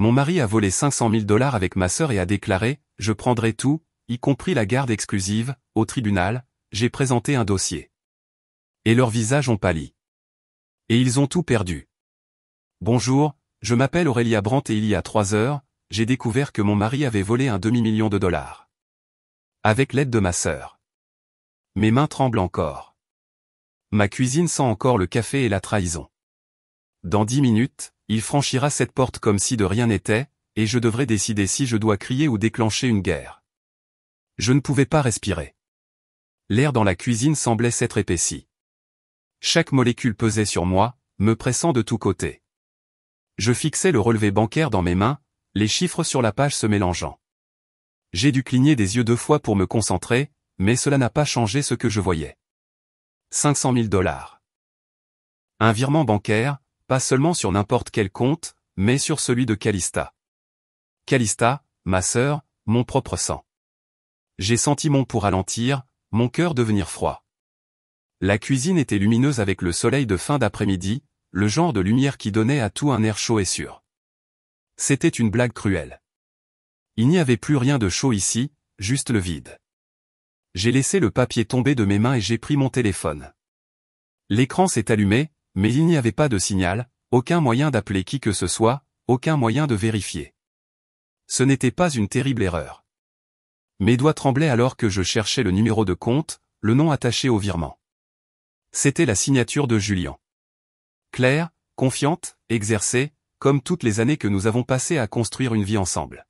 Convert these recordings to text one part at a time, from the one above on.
Mon mari a volé 500 000 $ avec ma sœur et a déclaré « Je prendrai tout, y compris la garde exclusive, au tribunal, j'ai présenté un dossier. » Et leurs visages ont pâli. Et ils ont tout perdu. Bonjour, je m'appelle Aurélia Brandt et il y a 3 heures, j'ai découvert que mon mari avait volé un demi-million de dollars. Avec l'aide de ma sœur. Mes mains tremblent encore. Ma cuisine sent encore le café et la trahison. Dans 10 minutes, il franchira cette porte comme si de rien n'était, et je devrais décider si je dois crier ou déclencher une guerre. Je ne pouvais pas respirer. L'air dans la cuisine semblait s'être épaissi. Chaque molécule pesait sur moi, me pressant de tous côtés. Je fixais le relevé bancaire dans mes mains, les chiffres sur la page se mélangeant. J'ai dû cligner des yeux 2 fois pour me concentrer, mais cela n'a pas changé ce que je voyais. 500 000 $. Un virement bancaire, pas seulement sur n'importe quel compte, mais sur celui de Calista. Calista, ma sœur, mon propre sang. J'ai senti mon pouls ralentir, mon cœur devenir froid. La cuisine était lumineuse avec le soleil de fin d'après-midi, le genre de lumière qui donnait à tout un air chaud et sûr. C'était une blague cruelle. Il n'y avait plus rien de chaud ici, juste le vide. J'ai laissé le papier tomber de mes mains et j'ai pris mon téléphone. L'écran s'est allumé, mais il n'y avait pas de signal, aucun moyen d'appeler qui que ce soit, aucun moyen de vérifier. Ce n'était pas une terrible erreur. Mes doigts tremblaient alors que je cherchais le numéro de compte, le nom attaché au virement. C'était la signature de Julian. Claire, confiante, exercée, comme toutes les années que nous avons passées à construire une vie ensemble.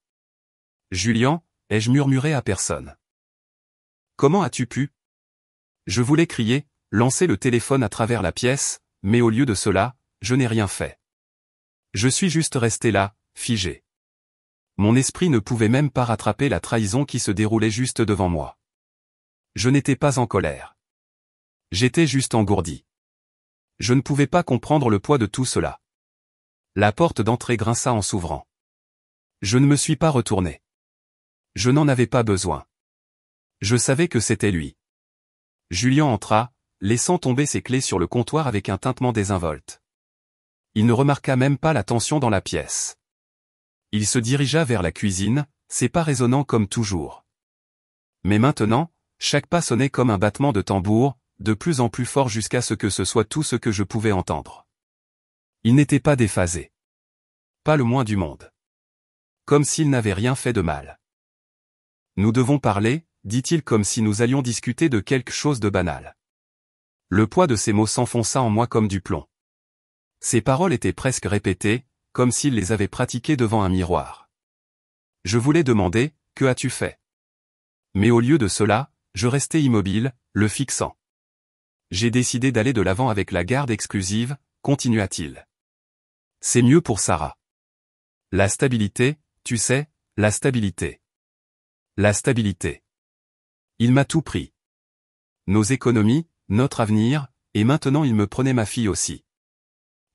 Julian, ai-je murmuré à personne. Comment as-tu pu? Je voulais crier, lancer le téléphone à travers la pièce, mais au lieu de cela, je n'ai rien fait. Je suis juste resté là, figé. Mon esprit ne pouvait même pas rattraper la trahison qui se déroulait juste devant moi. Je n'étais pas en colère. J'étais juste engourdi. Je ne pouvais pas comprendre le poids de tout cela. La porte d'entrée grinça en s'ouvrant. Je ne me suis pas retourné. Je n'en avais pas besoin. Je savais que c'était lui. Julian entra, laissant tomber ses clés sur le comptoir avec un tintement désinvolte. Il ne remarqua même pas la tension dans la pièce. Il se dirigea vers la cuisine, ses pas résonnant comme toujours. Mais maintenant, chaque pas sonnait comme un battement de tambour, de plus en plus fort jusqu'à ce que ce soit tout ce que je pouvais entendre. Il n'était pas déphasé. Pas le moins du monde. Comme s'il n'avait rien fait de mal. Nous devons parler, dit-il comme si nous allions discuter de quelque chose de banal. Le poids de ces mots s'enfonça en moi comme du plomb. Ces paroles étaient presque répétées, comme s'il les avait pratiquées devant un miroir. Je voulais demander, que as-tu fait? Mais au lieu de cela, je restais immobile, le fixant. J'ai décidé d'aller de l'avant avec la garde exclusive, continua-t-il. C'est mieux pour Sarah. La stabilité, tu sais, la stabilité. La stabilité. Il m'a tout pris. Nos économies, notre avenir, et maintenant il me prenait ma fille aussi.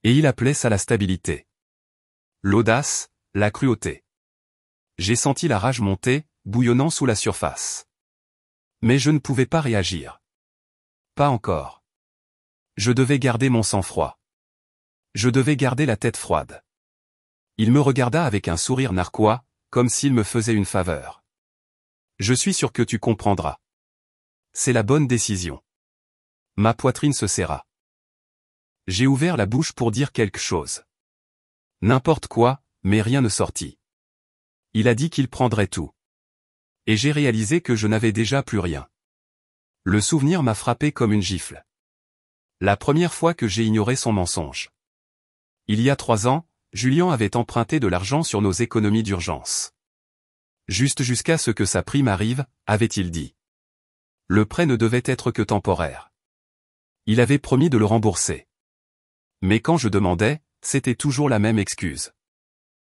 Et il appelait ça la stabilité. L'audace, la cruauté. J'ai senti la rage monter, bouillonnant sous la surface. Mais je ne pouvais pas réagir. Pas encore. Je devais garder mon sang-froid. Je devais garder la tête froide. Il me regarda avec un sourire narquois, comme s'il me faisait une faveur. Je suis sûr que tu comprendras. C'est la bonne décision. Ma poitrine se serra. J'ai ouvert la bouche pour dire quelque chose. N'importe quoi, mais rien ne sortit. Il a dit qu'il prendrait tout. Et j'ai réalisé que je n'avais déjà plus rien. Le souvenir m'a frappé comme une gifle. La première fois que j'ai ignoré son mensonge. Il y a 3 ans, Julian avait emprunté de l'argent sur nos économies d'urgence. Juste jusqu'à ce que sa prime arrive, avait-il dit. Le prêt ne devait être que temporaire. Il avait promis de le rembourser. Mais quand je demandais, c'était toujours la même excuse.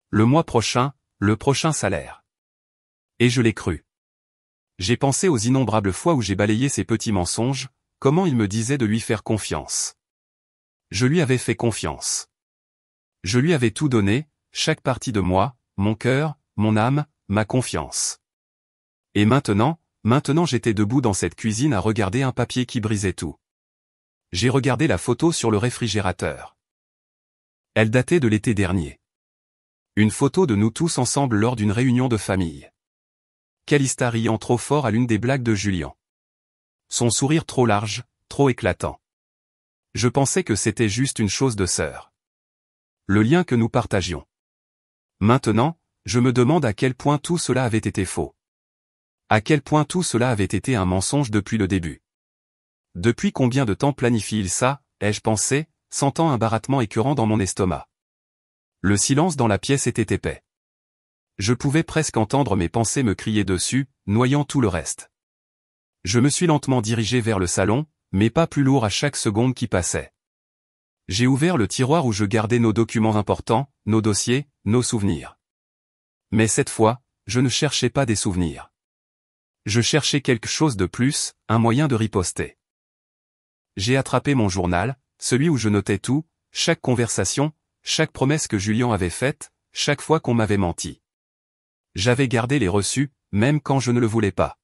Le mois prochain, le prochain salaire. Et je l'ai cru. J'ai pensé aux innombrables fois où j'ai balayé ces petits mensonges, comment il me disait de lui faire confiance. Je lui avais fait confiance. Je lui avais tout donné, chaque partie de moi, mon cœur, mon âme, ma confiance. Et maintenant j'étais debout dans cette cuisine à regarder un papier qui brisait tout. J'ai regardé la photo sur le réfrigérateur. Elle datait de l'été dernier. Une photo de nous tous ensemble lors d'une réunion de famille. Calista riant trop fort à l'une des blagues de Julien. Son sourire trop large, trop éclatant. Je pensais que c'était juste une chose de sœur. Le lien que nous partagions. Maintenant, je me demande à quel point tout cela avait été faux. À quel point tout cela avait été un mensonge depuis le début. Depuis combien de temps planifie-il ça, ai-je pensé, sentant un barattement écœurant dans mon estomac. Le silence dans la pièce était épais. Je pouvais presque entendre mes pensées me crier dessus, noyant tout le reste. Je me suis lentement dirigé vers le salon, mes pas plus lourds à chaque seconde qui passait. J'ai ouvert le tiroir où je gardais nos documents importants, nos dossiers, nos souvenirs. Mais cette fois, je ne cherchais pas des souvenirs. Je cherchais quelque chose de plus, un moyen de riposter. J'ai attrapé mon journal, celui où je notais tout, chaque conversation, chaque promesse que Julien avait faite, chaque fois qu'on m'avait menti. J'avais gardé les reçus, même quand je ne le voulais pas.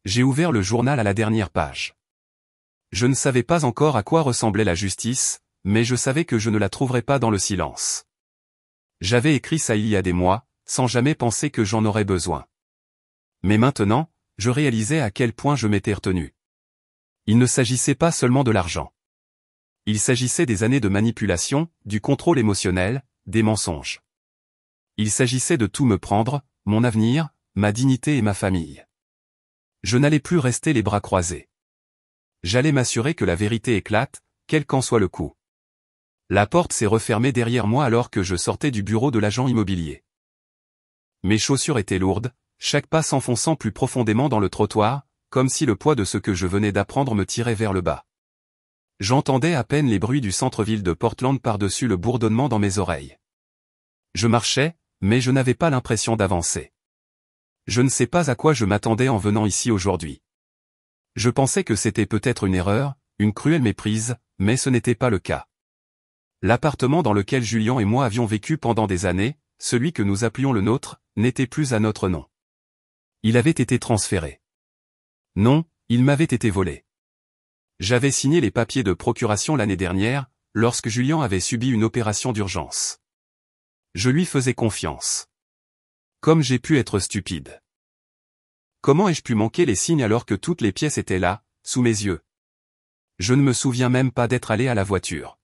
J'ai ouvert le journal à la dernière page. Je ne savais pas encore à quoi ressemblait la justice, mais je savais que je ne la trouverais pas dans le silence. J'avais écrit ça il y a des mois, sans jamais penser que j'en aurais besoin. Mais maintenant, je réalisais à quel point je m'étais retenu. Il ne s'agissait pas seulement de l'argent. Il s'agissait des années de manipulation, du contrôle émotionnel, des mensonges. Il s'agissait de tout me prendre, mon avenir, ma dignité et ma famille. Je n'allais plus rester les bras croisés. J'allais m'assurer que la vérité éclate, quel qu'en soit le coût. La porte s'est refermée derrière moi alors que je sortais du bureau de l'agent immobilier. Mes chaussures étaient lourdes, chaque pas s'enfonçant plus profondément dans le trottoir, comme si le poids de ce que je venais d'apprendre me tirait vers le bas. J'entendais à peine les bruits du centre-ville de Portland par-dessus le bourdonnement dans mes oreilles. Je marchais, mais je n'avais pas l'impression d'avancer. Je ne sais pas à quoi je m'attendais en venant ici aujourd'hui. Je pensais que c'était peut-être une erreur, une cruelle méprise, mais ce n'était pas le cas. L'appartement dans lequel Julien et moi avions vécu pendant des années, celui que nous appelions le nôtre, n'était plus à notre nom. Il avait été transféré. Non, il m'avait été volé. J'avais signé les papiers de procuration l'année dernière, lorsque Julien avait subi une opération d'urgence. Je lui faisais confiance. Comme j'ai pu être stupide. Comment ai-je pu manquer les signes alors que toutes les pièces étaient là, sous mes yeux? Je ne me souviens même pas d'être allé à la voiture.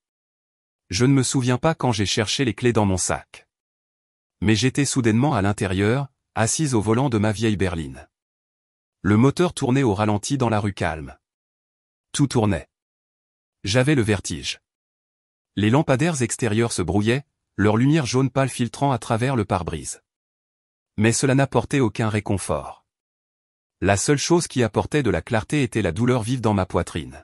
Je ne me souviens pas quand j'ai cherché les clés dans mon sac. Mais j'étais soudainement à l'intérieur, assise au volant de ma vieille berline. Le moteur tournait au ralenti dans la rue calme. Tout tournait. J'avais le vertige. Les lampadaires extérieurs se brouillaient, leur lumière jaune pâle filtrant à travers le pare-brise. Mais cela n'apportait aucun réconfort. La seule chose qui apportait de la clarté était la douleur vive dans ma poitrine.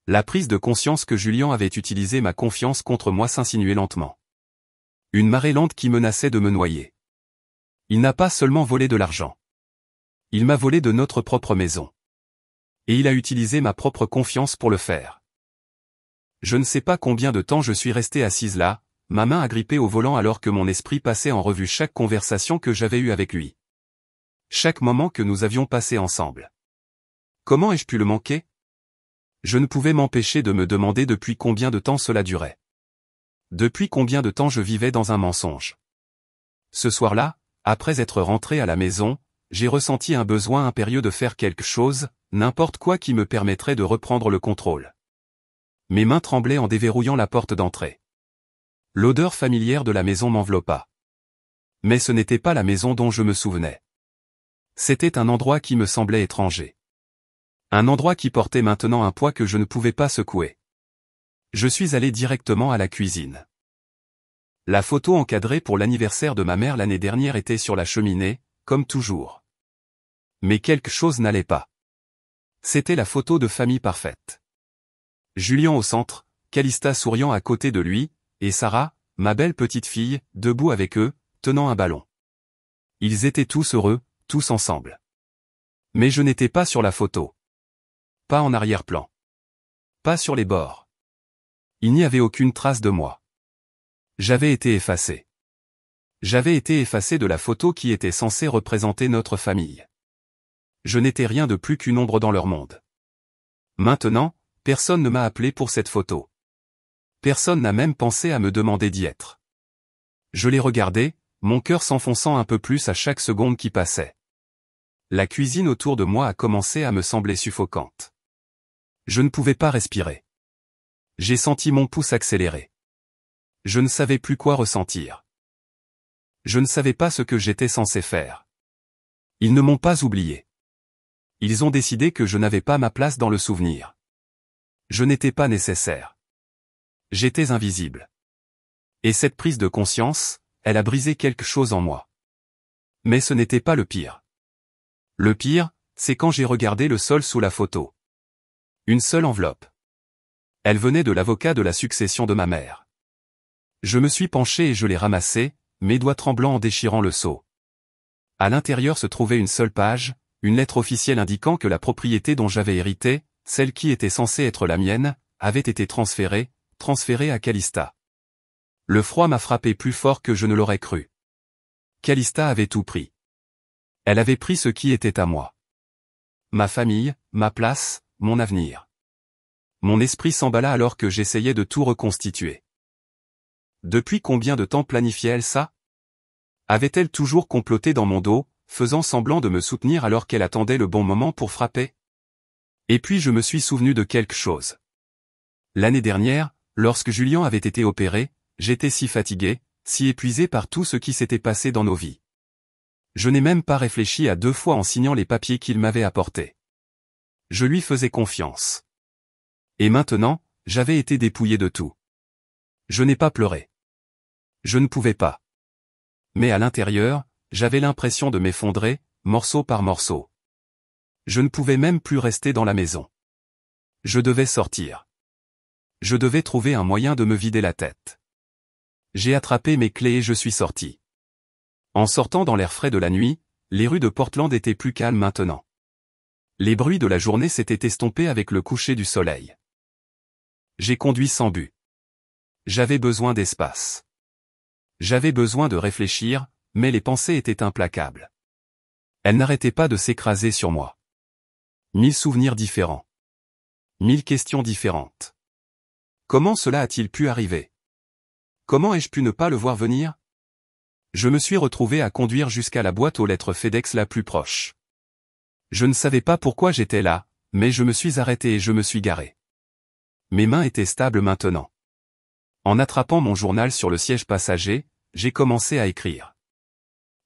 La prise de conscience que Julien avait utilisé ma confiance contre moi s'insinuait lentement. Une marée lente qui menaçait de me noyer. Il n'a pas seulement volé de l'argent. Il m'a volé de notre propre maison. Et il a utilisé ma propre confiance pour le faire. Je ne sais pas combien de temps je suis resté assise là, ma main agrippée au volant alors que mon esprit passait en revue chaque conversation que j'avais eue avec lui. Chaque moment que nous avions passé ensemble. Comment ai-je pu le manquer? Je ne pouvais m'empêcher de me demander depuis combien de temps cela durait. Depuis combien de temps je vivais dans un mensonge. Ce soir-là, après être rentré à la maison, j'ai ressenti un besoin impérieux de faire quelque chose, n'importe quoi qui me permettrait de reprendre le contrôle. Mes mains tremblaient en déverrouillant la porte d'entrée. L'odeur familière de la maison m'enveloppa. Mais ce n'était pas la maison dont je me souvenais. C'était un endroit qui me semblait étranger. Un endroit qui portait maintenant un poids que je ne pouvais pas secouer. Je suis allé directement à la cuisine. La photo encadrée pour l'anniversaire de ma mère l'année dernière était sur la cheminée, comme toujours. Mais quelque chose n'allait pas. C'était la photo de famille parfaite. Julien au centre, Calista souriant à côté de lui, et Sarah, ma belle petite fille, debout avec eux, tenant un ballon. Ils étaient tous heureux, tous ensemble. Mais je n'étais pas sur la photo. Pas en arrière-plan. Pas sur les bords. Il n'y avait aucune trace de moi. J'avais été effacé. J'avais été effacé de la photo qui était censée représenter notre famille. Je n'étais rien de plus qu'une ombre dans leur monde. Maintenant, personne ne m'a appelé pour cette photo. Personne n'a même pensé à me demander d'y être. Je les regardais, mon cœur s'enfonçant un peu plus à chaque seconde qui passait. La cuisine autour de moi a commencé à me sembler suffocante. Je ne pouvais pas respirer. J'ai senti mon pouce accélérer. Je ne savais plus quoi ressentir. Je ne savais pas ce que j'étais censé faire. Ils ne m'ont pas oublié. Ils ont décidé que je n'avais pas ma place dans le souvenir. Je n'étais pas nécessaire. J'étais invisible. Et cette prise de conscience, elle a brisé quelque chose en moi. Mais ce n'était pas le pire. Le pire, c'est quand j'ai regardé le sol sous la photo. Une seule enveloppe. Elle venait de l'avocat de la succession de ma mère. Je me suis penché et je l'ai ramassée, mes doigts tremblants en déchirant le sceau. À l'intérieur se trouvait une seule page, une lettre officielle indiquant que la propriété dont j'avais hérité, celle qui était censée être la mienne, avait été transférée à Calista. Le froid m'a frappé plus fort que je ne l'aurais cru. Calista avait tout pris. Elle avait pris ce qui était à moi. Ma famille, ma place, mon avenir. Mon esprit s'emballa alors que j'essayais de tout reconstituer. Depuis combien de temps planifiait-elle ça? Avait-elle toujours comploté dans mon dos, faisant semblant de me soutenir alors qu'elle attendait le bon moment pour frapper? Et puis je me suis souvenu de quelque chose. L'année dernière, lorsque Julien avait été opéré, j'étais si fatigué, si épuisé par tout ce qui s'était passé dans nos vies. Je n'ai même pas réfléchi à 2 fois en signant les papiers qu'il m'avait apportés. Je lui faisais confiance. Et maintenant, j'avais été dépouillé de tout. Je n'ai pas pleuré. Je ne pouvais pas. Mais à l'intérieur, j'avais l'impression de m'effondrer, morceau par morceau. Je ne pouvais même plus rester dans la maison. Je devais sortir. Je devais trouver un moyen de me vider la tête. J'ai attrapé mes clés et je suis sorti. En sortant dans l'air frais de la nuit, les rues de Portland étaient plus calmes maintenant. Les bruits de la journée s'étaient estompés avec le coucher du soleil. J'ai conduit sans but. J'avais besoin d'espace. J'avais besoin de réfléchir, mais les pensées étaient implacables. Elles n'arrêtaient pas de s'écraser sur moi. 1000 souvenirs différents. 1000 questions différentes. Comment cela a-t-il pu arriver? Comment ai-je pu ne pas le voir venir? Je me suis retrouvé à conduire jusqu'à la boîte aux lettres FedEx la plus proche. Je ne savais pas pourquoi j'étais là, mais je me suis arrêté et je me suis garé. Mes mains étaient stables maintenant. En attrapant mon journal sur le siège passager, j'ai commencé à écrire.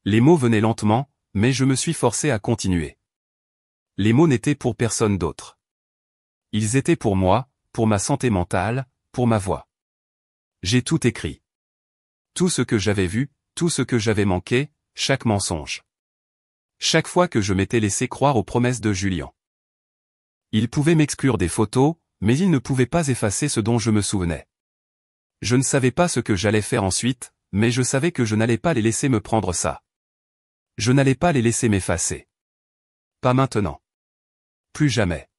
Les mots venaient lentement, mais je me suis forcé à continuer. Les mots n'étaient pour personne d'autre. Ils étaient pour moi, pour ma santé mentale, pour ma voix. J'ai tout écrit. Tout ce que j'avais vu, tout ce que j'avais manqué, chaque mensonge. Chaque fois que je m'étais laissé croire aux promesses de Julien. Il pouvait m'exclure des photos, mais il ne pouvait pas effacer ce dont je me souvenais. Je ne savais pas ce que j'allais faire ensuite, mais je savais que je n'allais pas les laisser me prendre ça. Je n'allais pas les laisser m'effacer. Pas maintenant. Plus jamais.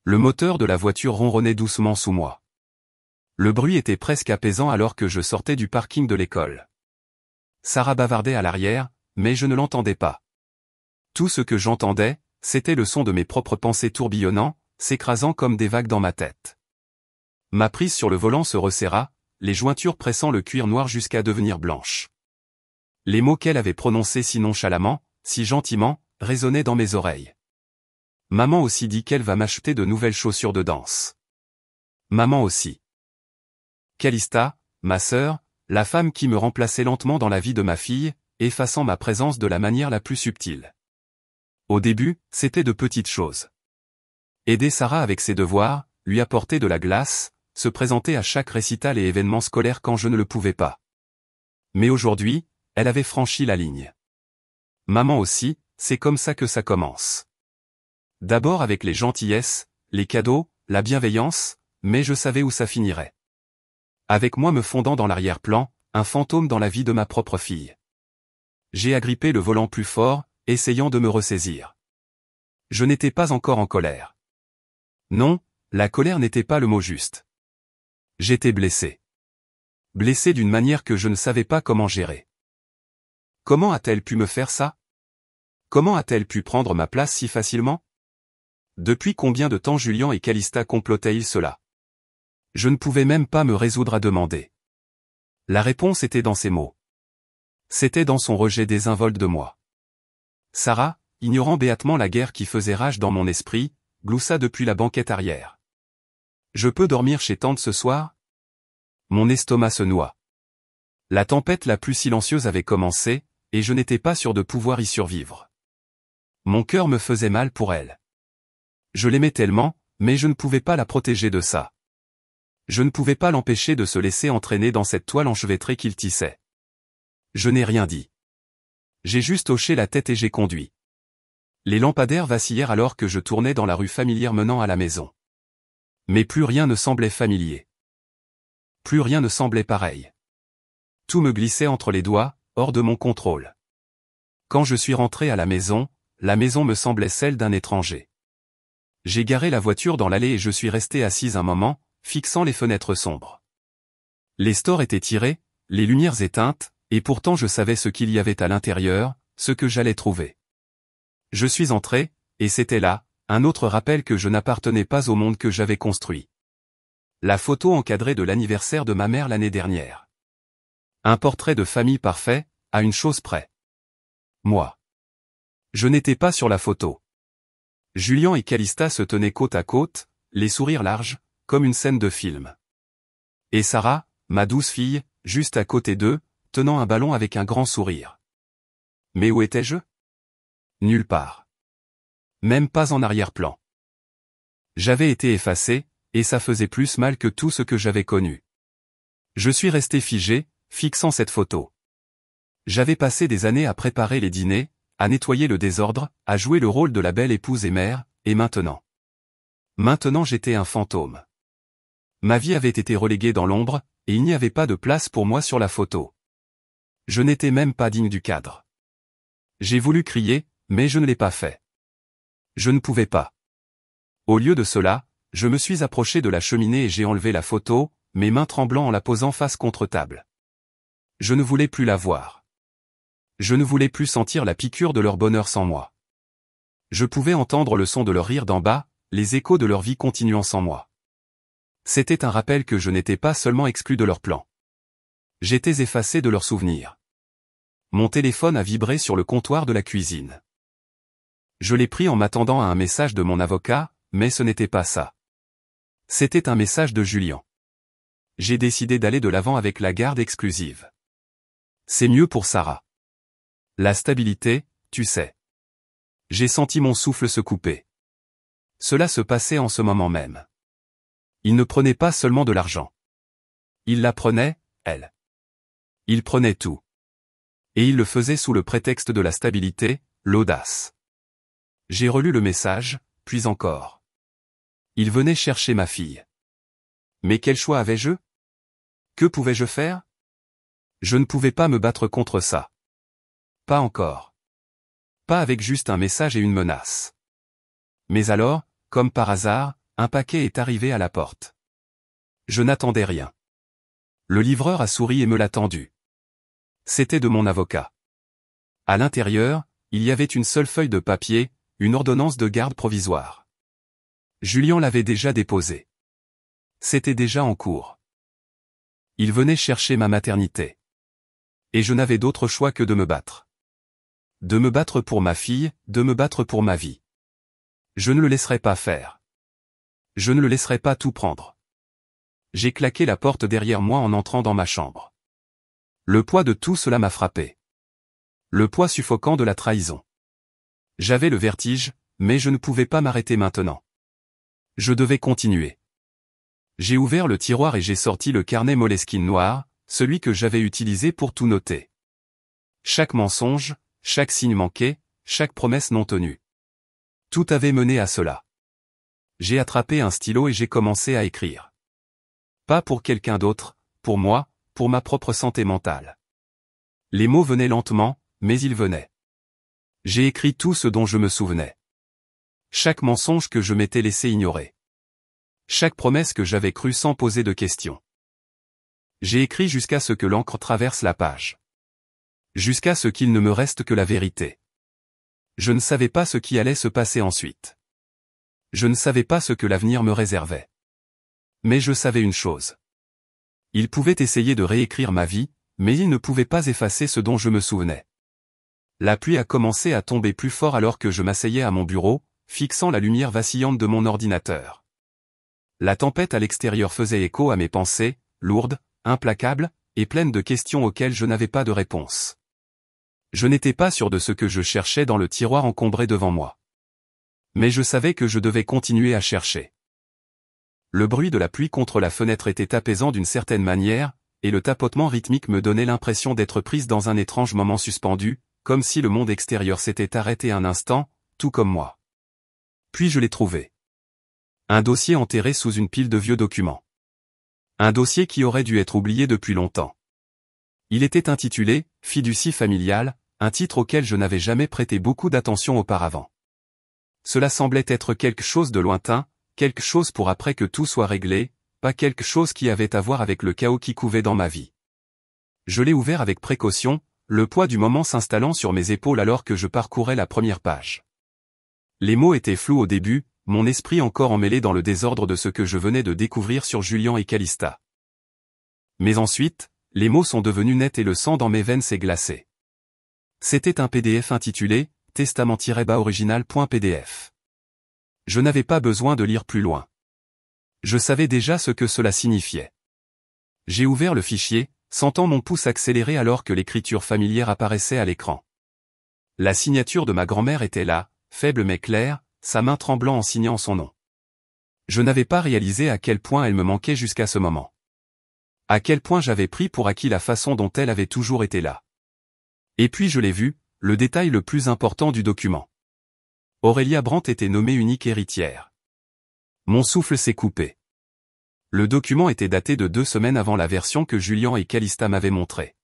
Le moteur de la voiture ronronnait doucement sous moi. Le bruit était presque apaisant alors que je sortais du parking de l'école. Sarah bavardait à l'arrière, mais je ne l'entendais pas. Tout ce que j'entendais, c'était le son de mes propres pensées tourbillonnant, s'écrasant comme des vagues dans ma tête. Ma prise sur le volant se resserra, les jointures pressant le cuir noir jusqu'à devenir blanches. Les mots qu'elle avait prononcés si nonchalamment, si gentiment, résonnaient dans mes oreilles. Maman aussi dit qu'elle va m'acheter de nouvelles chaussures de danse. Maman aussi. Calista, ma sœur, la femme qui me remplaçait lentement dans la vie de ma fille, effaçant ma présence de la manière la plus subtile. Au début, c'était de petites choses. Aider Sarah avec ses devoirs, lui apporter de la glace, se présenter à chaque récital et événement scolaire quand je ne le pouvais pas. Mais aujourd'hui, elle avait franchi la ligne. Maman aussi, c'est comme ça que ça commence. D'abord avec les gentillesses, les cadeaux, la bienveillance, mais je savais où ça finirait. Avec moi me fondant dans l'arrière-plan, un fantôme dans la vie de ma propre fille. J'ai agrippé le volant plus fort, essayant de me ressaisir. Je n'étais pas encore en colère. Non, la colère n'était pas le mot juste. J'étais blessé. Blessé d'une manière que je ne savais pas comment gérer. Comment a-t-elle pu me faire ça? Comment a-t-elle pu prendre ma place si facilement? Depuis combien de temps Julien et Calista complotaient-ils cela? Je ne pouvais même pas me résoudre à demander. La réponse était dans ces mots. C'était dans son rejet désinvolte de moi. Sarah, ignorant béatement la guerre qui faisait rage dans mon esprit, gloussa depuis la banquette arrière. « Je peux dormir chez tante ce soir ?» Mon estomac se noua. La tempête la plus silencieuse avait commencé, et je n'étais pas sûr de pouvoir y survivre. Mon cœur me faisait mal pour elle. Je l'aimais tellement, mais je ne pouvais pas la protéger de ça. Je ne pouvais pas l'empêcher de se laisser entraîner dans cette toile enchevêtrée qu'il tissait. Je n'ai rien dit. J'ai juste hoché la tête et j'ai conduit. Les lampadaires vacillèrent alors que je tournais dans la rue familière menant à la maison. Mais plus rien ne semblait familier. Plus rien ne semblait pareil. Tout me glissait entre les doigts, hors de mon contrôle. Quand je suis rentré à la maison me semblait celle d'un étranger. J'ai garé la voiture dans l'allée et je suis resté assise un moment, fixant les fenêtres sombres. Les stores étaient tirés, les lumières éteintes, et pourtant je savais ce qu'il y avait à l'intérieur, ce que j'allais trouver. Je suis entré, et c'était là, un autre rappel que je n'appartenais pas au monde que j'avais construit. La photo encadrée de l'anniversaire de ma mère l'année dernière. Un portrait de famille parfait, à une chose près. Moi. Je n'étais pas sur la photo. Julien et Calista se tenaient côte à côte, les sourires larges, comme une scène de film. Et Sarah, ma douce fille, juste à côté d'eux, tenant un ballon avec un grand sourire. Mais où étais-je? Nulle part. Même pas en arrière-plan. J'avais été effacé, et ça faisait plus mal que tout ce que j'avais connu. Je suis resté figé, fixant cette photo. J'avais passé des années à préparer les dîners, à nettoyer le désordre, à jouer le rôle de la belle épouse et mère, et maintenant. Maintenant j'étais un fantôme. Ma vie avait été reléguée dans l'ombre, et il n'y avait pas de place pour moi sur la photo. Je n'étais même pas digne du cadre. J'ai voulu crier, mais je ne l'ai pas fait. Je ne pouvais pas. Au lieu de cela, je me suis approché de la cheminée et j'ai enlevé la photo, mes mains tremblant en la posant face contre table. Je ne voulais plus la voir. Je ne voulais plus sentir la piqûre de leur bonheur sans moi. Je pouvais entendre le son de leur rire d'en bas, les échos de leur vie continuant sans moi. C'était un rappel que je n'étais pas seulement exclu de leur plan. J'étais effacé de leurs souvenirs. Mon téléphone a vibré sur le comptoir de la cuisine. Je l'ai pris en m'attendant à un message de mon avocat, mais ce n'était pas ça. C'était un message de Julien. J'ai décidé d'aller de l'avant avec la garde exclusive. C'est mieux pour Sarah. La stabilité, tu sais. J'ai senti mon souffle se couper. Cela se passait en ce moment même. Il ne prenait pas seulement de l'argent. Il la prenait, elle. Il prenait tout. Et il le faisait sous le prétexte de la stabilité, l'audace. J'ai relu le message, puis encore. Il venait chercher ma fille. Mais quel choix avais-je? Que pouvais-je faire? Je ne pouvais pas me battre contre ça. Pas encore. Pas avec juste un message et une menace. Mais alors, comme par hasard, un paquet est arrivé à la porte. Je n'attendais rien. Le livreur a souri et me l'a tendu. C'était de mon avocat. À l'intérieur, il y avait une seule feuille de papier, une ordonnance de garde provisoire. Julien l'avait déjà déposée. C'était déjà en cours. Il venait chercher ma maternité. Et je n'avais d'autre choix que de me battre. De me battre pour ma fille, de me battre pour ma vie. Je ne le laisserai pas faire. Je ne le laisserai pas tout prendre. J'ai claqué la porte derrière moi en entrant dans ma chambre. Le poids de tout cela m'a frappé. Le poids suffocant de la trahison. J'avais le vertige, mais je ne pouvais pas m'arrêter maintenant. Je devais continuer. J'ai ouvert le tiroir et j'ai sorti le carnet Moleskine noir, celui que j'avais utilisé pour tout noter. Chaque mensonge, chaque signe manqué, chaque promesse non tenue. Tout avait mené à cela. J'ai attrapé un stylo et j'ai commencé à écrire. Pas pour quelqu'un d'autre, pour moi, pour ma propre santé mentale. Les mots venaient lentement, mais ils venaient. J'ai écrit tout ce dont je me souvenais. Chaque mensonge que je m'étais laissé ignorer. Chaque promesse que j'avais crue sans poser de questions. J'ai écrit jusqu'à ce que l'encre traverse la page. Jusqu'à ce qu'il ne me reste que la vérité. Je ne savais pas ce qui allait se passer ensuite. Je ne savais pas ce que l'avenir me réservait. Mais je savais une chose. Il pouvait essayer de réécrire ma vie, mais il ne pouvait pas effacer ce dont je me souvenais. La pluie a commencé à tomber plus fort alors que je m'asseyais à mon bureau, fixant la lumière vacillante de mon ordinateur. La tempête à l'extérieur faisait écho à mes pensées, lourdes, implacables, et pleines de questions auxquelles je n'avais pas de réponse. Je n'étais pas sûr de ce que je cherchais dans le tiroir encombré devant moi. Mais je savais que je devais continuer à chercher. Le bruit de la pluie contre la fenêtre était apaisant d'une certaine manière, et le tapotement rythmique me donnait l'impression d'être prise dans un étrange moment suspendu, comme si le monde extérieur s'était arrêté un instant, tout comme moi. Puis je l'ai trouvé. Un dossier enterré sous une pile de vieux documents. Un dossier qui aurait dû être oublié depuis longtemps. Il était intitulé « Fiducie familiale », un titre auquel je n'avais jamais prêté beaucoup d'attention auparavant. Cela semblait être quelque chose de lointain, quelque chose pour après que tout soit réglé, pas quelque chose qui avait à voir avec le chaos qui couvait dans ma vie. Je l'ai ouvert avec précaution, le poids du moment s'installant sur mes épaules alors que je parcourais la première page. Les mots étaient flous au début, mon esprit encore emmêlé dans le désordre de ce que je venais de découvrir sur Julian et Calista. Mais ensuite, les mots sont devenus nets et le sang dans mes veines s'est glacé. C'était un PDF intitulé « Testament-original.pdf ». Je n'avais pas besoin de lire plus loin. Je savais déjà ce que cela signifiait. J'ai ouvert le fichier, sentant mon pouce accélérer alors que l'écriture familière apparaissait à l'écran. La signature de ma grand-mère était là, faible mais claire, sa main tremblant en signant son nom. Je n'avais pas réalisé à quel point elle me manquait jusqu'à ce moment. À quel point j'avais pris pour acquis la façon dont elle avait toujours été là. Et puis je l'ai vu, le détail le plus important du document. Aurélia Brandt était nommée unique héritière. Mon souffle s'est coupé. Le document était daté de 2 semaines avant la version que Julian et Calista m'avaient montrée.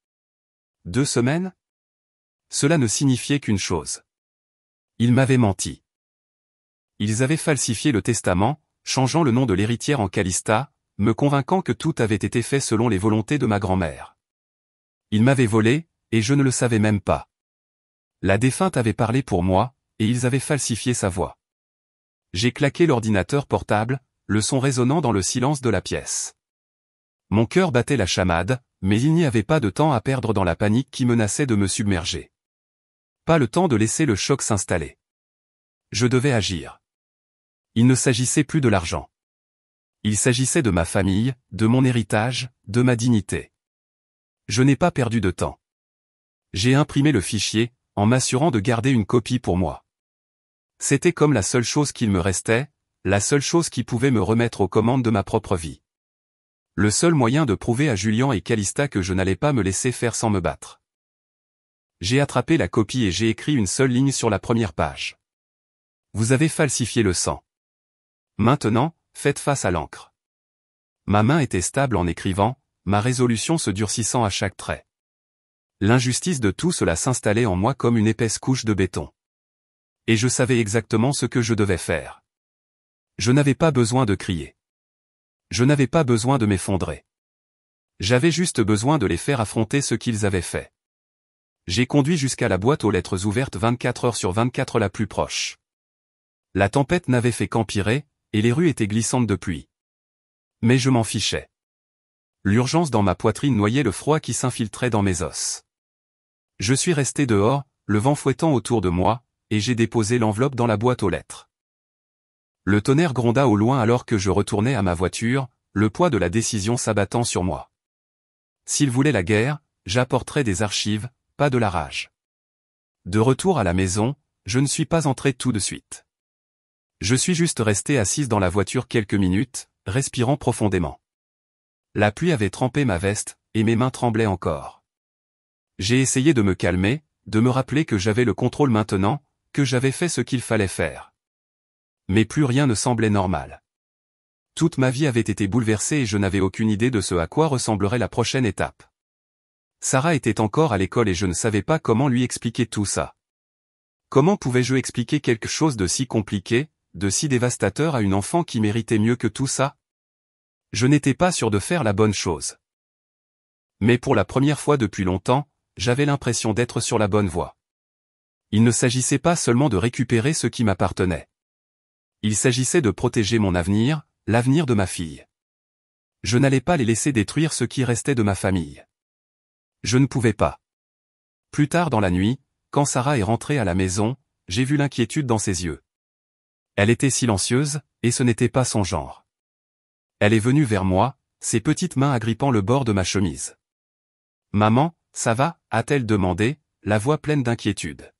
2 semaines ? Cela ne signifiait qu'une chose. Ils m'avaient menti. Ils avaient falsifié le testament, changeant le nom de l'héritière en Calista, me convainquant que tout avait été fait selon les volontés de ma grand-mère. Ils m'avaient volé, et je ne le savais même pas. La défunte avait parlé pour moi, et ils avaient falsifié sa voix. J'ai claqué l'ordinateur portable, le son résonnant dans le silence de la pièce. Mon cœur battait la chamade, mais il n'y avait pas de temps à perdre dans la panique qui menaçait de me submerger. Pas le temps de laisser le choc s'installer. Je devais agir. Il ne s'agissait plus de l'argent. Il s'agissait de ma famille, de mon héritage, de ma dignité. Je n'ai pas perdu de temps. J'ai imprimé le fichier, en m'assurant de garder une copie pour moi. C'était comme la seule chose qu'il me restait, la seule chose qui pouvait me remettre aux commandes de ma propre vie. Le seul moyen de prouver à Julian et Calista que je n'allais pas me laisser faire sans me battre. J'ai attrapé la copie et j'ai écrit une seule ligne sur la première page. Vous avez falsifié le sang. Maintenant, faites face à l'encre. Ma main était stable en écrivant, ma résolution se durcissant à chaque trait. L'injustice de tout cela s'installait en moi comme une épaisse couche de béton. Et je savais exactement ce que je devais faire. Je n'avais pas besoin de crier. Je n'avais pas besoin de m'effondrer. J'avais juste besoin de les faire affronter ce qu'ils avaient fait. J'ai conduit jusqu'à la boîte aux lettres ouvertes 24 heures sur 24 la plus proche. La tempête n'avait fait qu'empirer, et les rues étaient glissantes de pluie. Mais je m'en fichais. L'urgence dans ma poitrine noyait le froid qui s'infiltrait dans mes os. Je suis resté dehors, le vent fouettant autour de moi, et j'ai déposé l'enveloppe dans la boîte aux lettres. Le tonnerre gronda au loin alors que je retournais à ma voiture, le poids de la décision s'abattant sur moi. S'ils voulaient la guerre, j'apporterais des archives, pas de la rage. De retour à la maison, je ne suis pas entré tout de suite. Je suis juste resté assise dans la voiture quelques minutes, respirant profondément. La pluie avait trempé ma veste, et mes mains tremblaient encore. J'ai essayé de me calmer, de me rappeler que j'avais le contrôle maintenant, que j'avais fait ce qu'il fallait faire. Mais plus rien ne semblait normal. Toute ma vie avait été bouleversée et je n'avais aucune idée de ce à quoi ressemblerait la prochaine étape. Sarah était encore à l'école et je ne savais pas comment lui expliquer tout ça. Comment pouvais-je expliquer quelque chose de si compliqué, de si dévastateur à une enfant qui méritait mieux que tout ça? Je n'étais pas sûr de faire la bonne chose. Mais pour la première fois depuis longtemps, j'avais l'impression d'être sur la bonne voie. Il ne s'agissait pas seulement de récupérer ce qui m'appartenait. Il s'agissait de protéger mon avenir, l'avenir de ma fille. Je n'allais pas les laisser détruire ce qui restait de ma famille. Je ne pouvais pas. Plus tard dans la nuit, quand Sarah est rentrée à la maison, j'ai vu l'inquiétude dans ses yeux. Elle était silencieuse, et ce n'était pas son genre. Elle est venue vers moi, ses petites mains agrippant le bord de ma chemise. « Maman, ça va ?» a-t-elle demandé, la voix pleine d'inquiétude.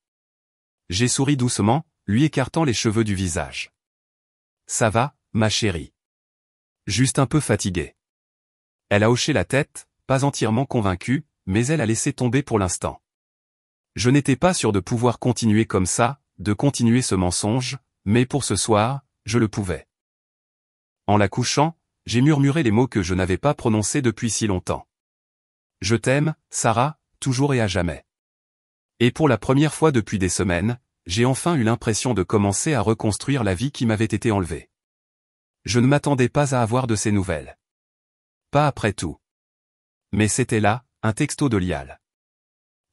J'ai souri doucement, lui écartant les cheveux du visage. « Ça va, ma chérie. Juste un peu fatiguée. » Elle a hoché la tête, pas entièrement convaincue, mais elle a laissé tomber pour l'instant. Je n'étais pas sûr de pouvoir continuer comme ça, de continuer ce mensonge, mais pour ce soir, je le pouvais. En la couchant, j'ai murmuré les mots que je n'avais pas prononcés depuis si longtemps. « Je t'aime, Sarah, toujours et à jamais. » Et pour la première fois depuis des semaines, j'ai enfin eu l'impression de commencer à reconstruire la vie qui m'avait été enlevée. Je ne m'attendais pas à avoir de ces nouvelles. Pas après tout. Mais c'était là, un texto de Lial.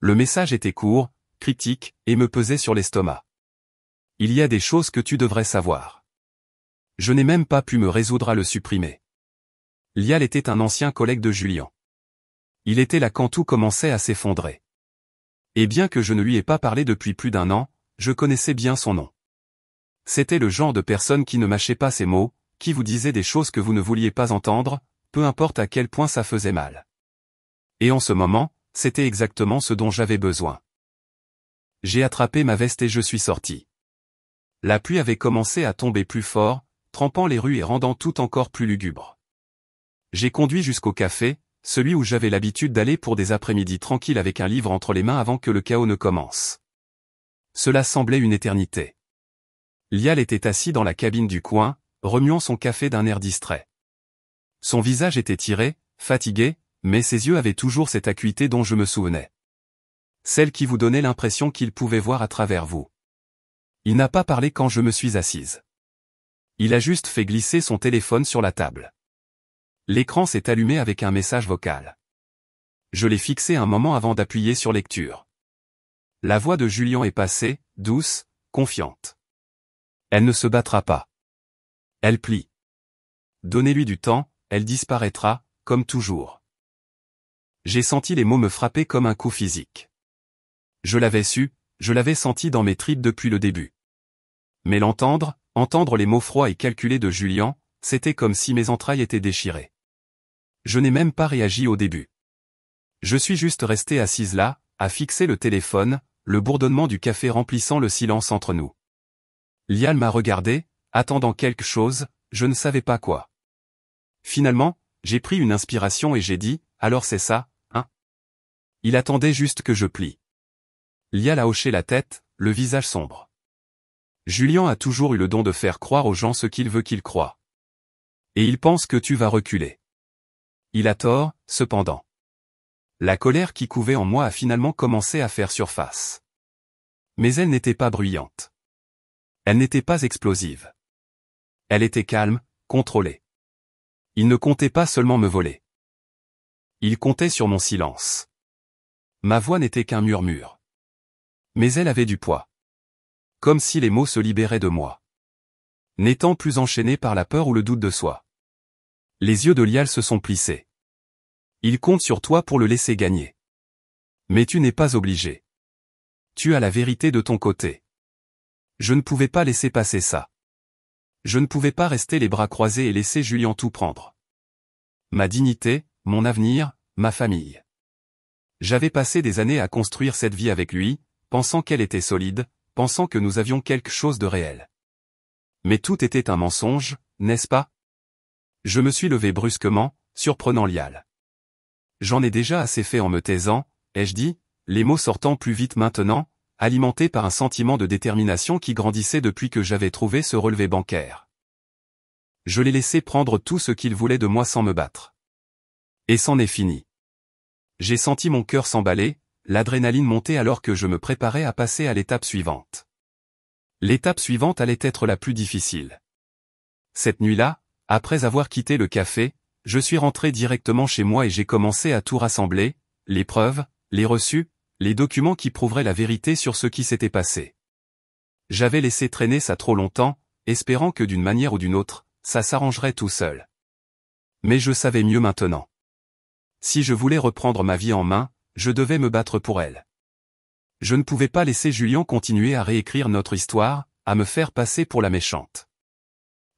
Le message était court, cryptique, et me pesait sur l'estomac. « Il y a des choses que tu devrais savoir. » Je n'ai même pas pu me résoudre à le supprimer. Lial était un ancien collègue de Julien. Il était là quand tout commençait à s'effondrer. Et bien que je ne lui ai pas parlé depuis plus d'1 an, je connaissais bien son nom. C'était le genre de personne qui ne mâchait pas ses mots, qui vous disait des choses que vous ne vouliez pas entendre, peu importe à quel point ça faisait mal. Et en ce moment, c'était exactement ce dont j'avais besoin. J'ai attrapé ma veste et je suis sorti. La pluie avait commencé à tomber plus fort, trempant les rues et rendant tout encore plus lugubre. J'ai conduit jusqu'au café, celui où j'avais l'habitude d'aller pour des après-midi tranquilles avec un livre entre les mains avant que le chaos ne commence. Cela semblait une éternité. Lial était assis dans la cabine du coin, remuant son café d'un air distrait. Son visage était tiré, fatigué, mais ses yeux avaient toujours cette acuité dont je me souvenais. Celle qui vous donnait l'impression qu'il pouvait voir à travers vous. Il n'a pas parlé quand je me suis assise. Il a juste fait glisser son téléphone sur la table. L'écran s'est allumé avec un message vocal. Je l'ai fixé un moment avant d'appuyer sur lecture. La voix de Julien est passée, douce, confiante. Elle ne se battra pas. Elle plie. Donnez-lui du temps, elle disparaîtra, comme toujours. J'ai senti les mots me frapper comme un coup physique. Je l'avais su, je l'avais senti dans mes tripes depuis le début. Mais l'entendre, entendre les mots froids et calculés de Julien, c'était comme si mes entrailles étaient déchirées. Je n'ai même pas réagi au début. Je suis juste restée assise là, à fixer le téléphone, le bourdonnement du café remplissant le silence entre nous. Lial m'a regardé, attendant quelque chose, je ne savais pas quoi. Finalement, j'ai pris une inspiration et j'ai dit, « Alors c'est ça, hein ?» Il attendait juste que je plie. Lial a hoché la tête, le visage sombre. Julien a toujours eu le don de faire croire aux gens ce qu'il veut qu'ils croient. Et il pense que tu vas reculer. Il a tort, cependant. La colère qui couvait en moi a finalement commencé à faire surface. Mais elle n'était pas bruyante. Elle n'était pas explosive. Elle était calme, contrôlée. Il ne comptait pas seulement me voler. Il comptait sur mon silence. Ma voix n'était qu'un murmure. Mais elle avait du poids. Comme si les mots se libéraient de moi. N'étant plus enchaînés par la peur ou le doute de soi. Les yeux de Lial se sont plissés. Il compte sur toi pour le laisser gagner. Mais tu n'es pas obligé. Tu as la vérité de ton côté. Je ne pouvais pas laisser passer ça. Je ne pouvais pas rester les bras croisés et laisser Julien tout prendre. Ma dignité, mon avenir, ma famille. J'avais passé des années à construire cette vie avec lui, pensant qu'elle était solide, pensant que nous avions quelque chose de réel. Mais tout était un mensonge, n'est-ce pas? Je me suis levé brusquement, surprenant Lial. J'en ai déjà assez fait en me taisant, ai-je dit, les mots sortant plus vite maintenant, alimenté par un sentiment de détermination qui grandissait depuis que j'avais trouvé ce relevé bancaire. Je l'ai laissé prendre tout ce qu'il voulait de moi sans me battre. Et c'en est fini. J'ai senti mon cœur s'emballer, l'adrénaline monter alors que je me préparais à passer à l'étape suivante. L'étape suivante allait être la plus difficile. Cette nuit-là, après avoir quitté le café, je suis rentré directement chez moi et j'ai commencé à tout rassembler, les preuves, les reçus, les documents qui prouveraient la vérité sur ce qui s'était passé. J'avais laissé traîner ça trop longtemps, espérant que d'une manière ou d'une autre, ça s'arrangerait tout seul. Mais je savais mieux maintenant. Si je voulais reprendre ma vie en main, je devais me battre pour elle. Je ne pouvais pas laisser Julien continuer à réécrire notre histoire, à me faire passer pour la méchante.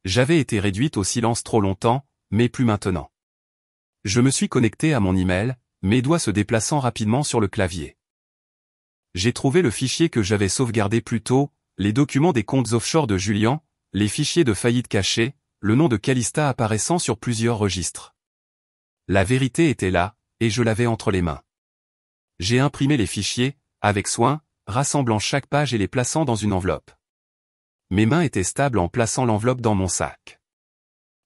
J'avais été réduite au silence trop longtemps, mais plus maintenant. Je me suis connecté à mon email, mes doigts se déplaçant rapidement sur le clavier. J'ai trouvé le fichier que j'avais sauvegardé plus tôt, les documents des comptes offshore de Julien, les fichiers de faillite cachés, le nom de Calista apparaissant sur plusieurs registres. La vérité était là, et je l'avais entre les mains. J'ai imprimé les fichiers, avec soin, rassemblant chaque page et les plaçant dans une enveloppe. Mes mains étaient stables en plaçant l'enveloppe dans mon sac.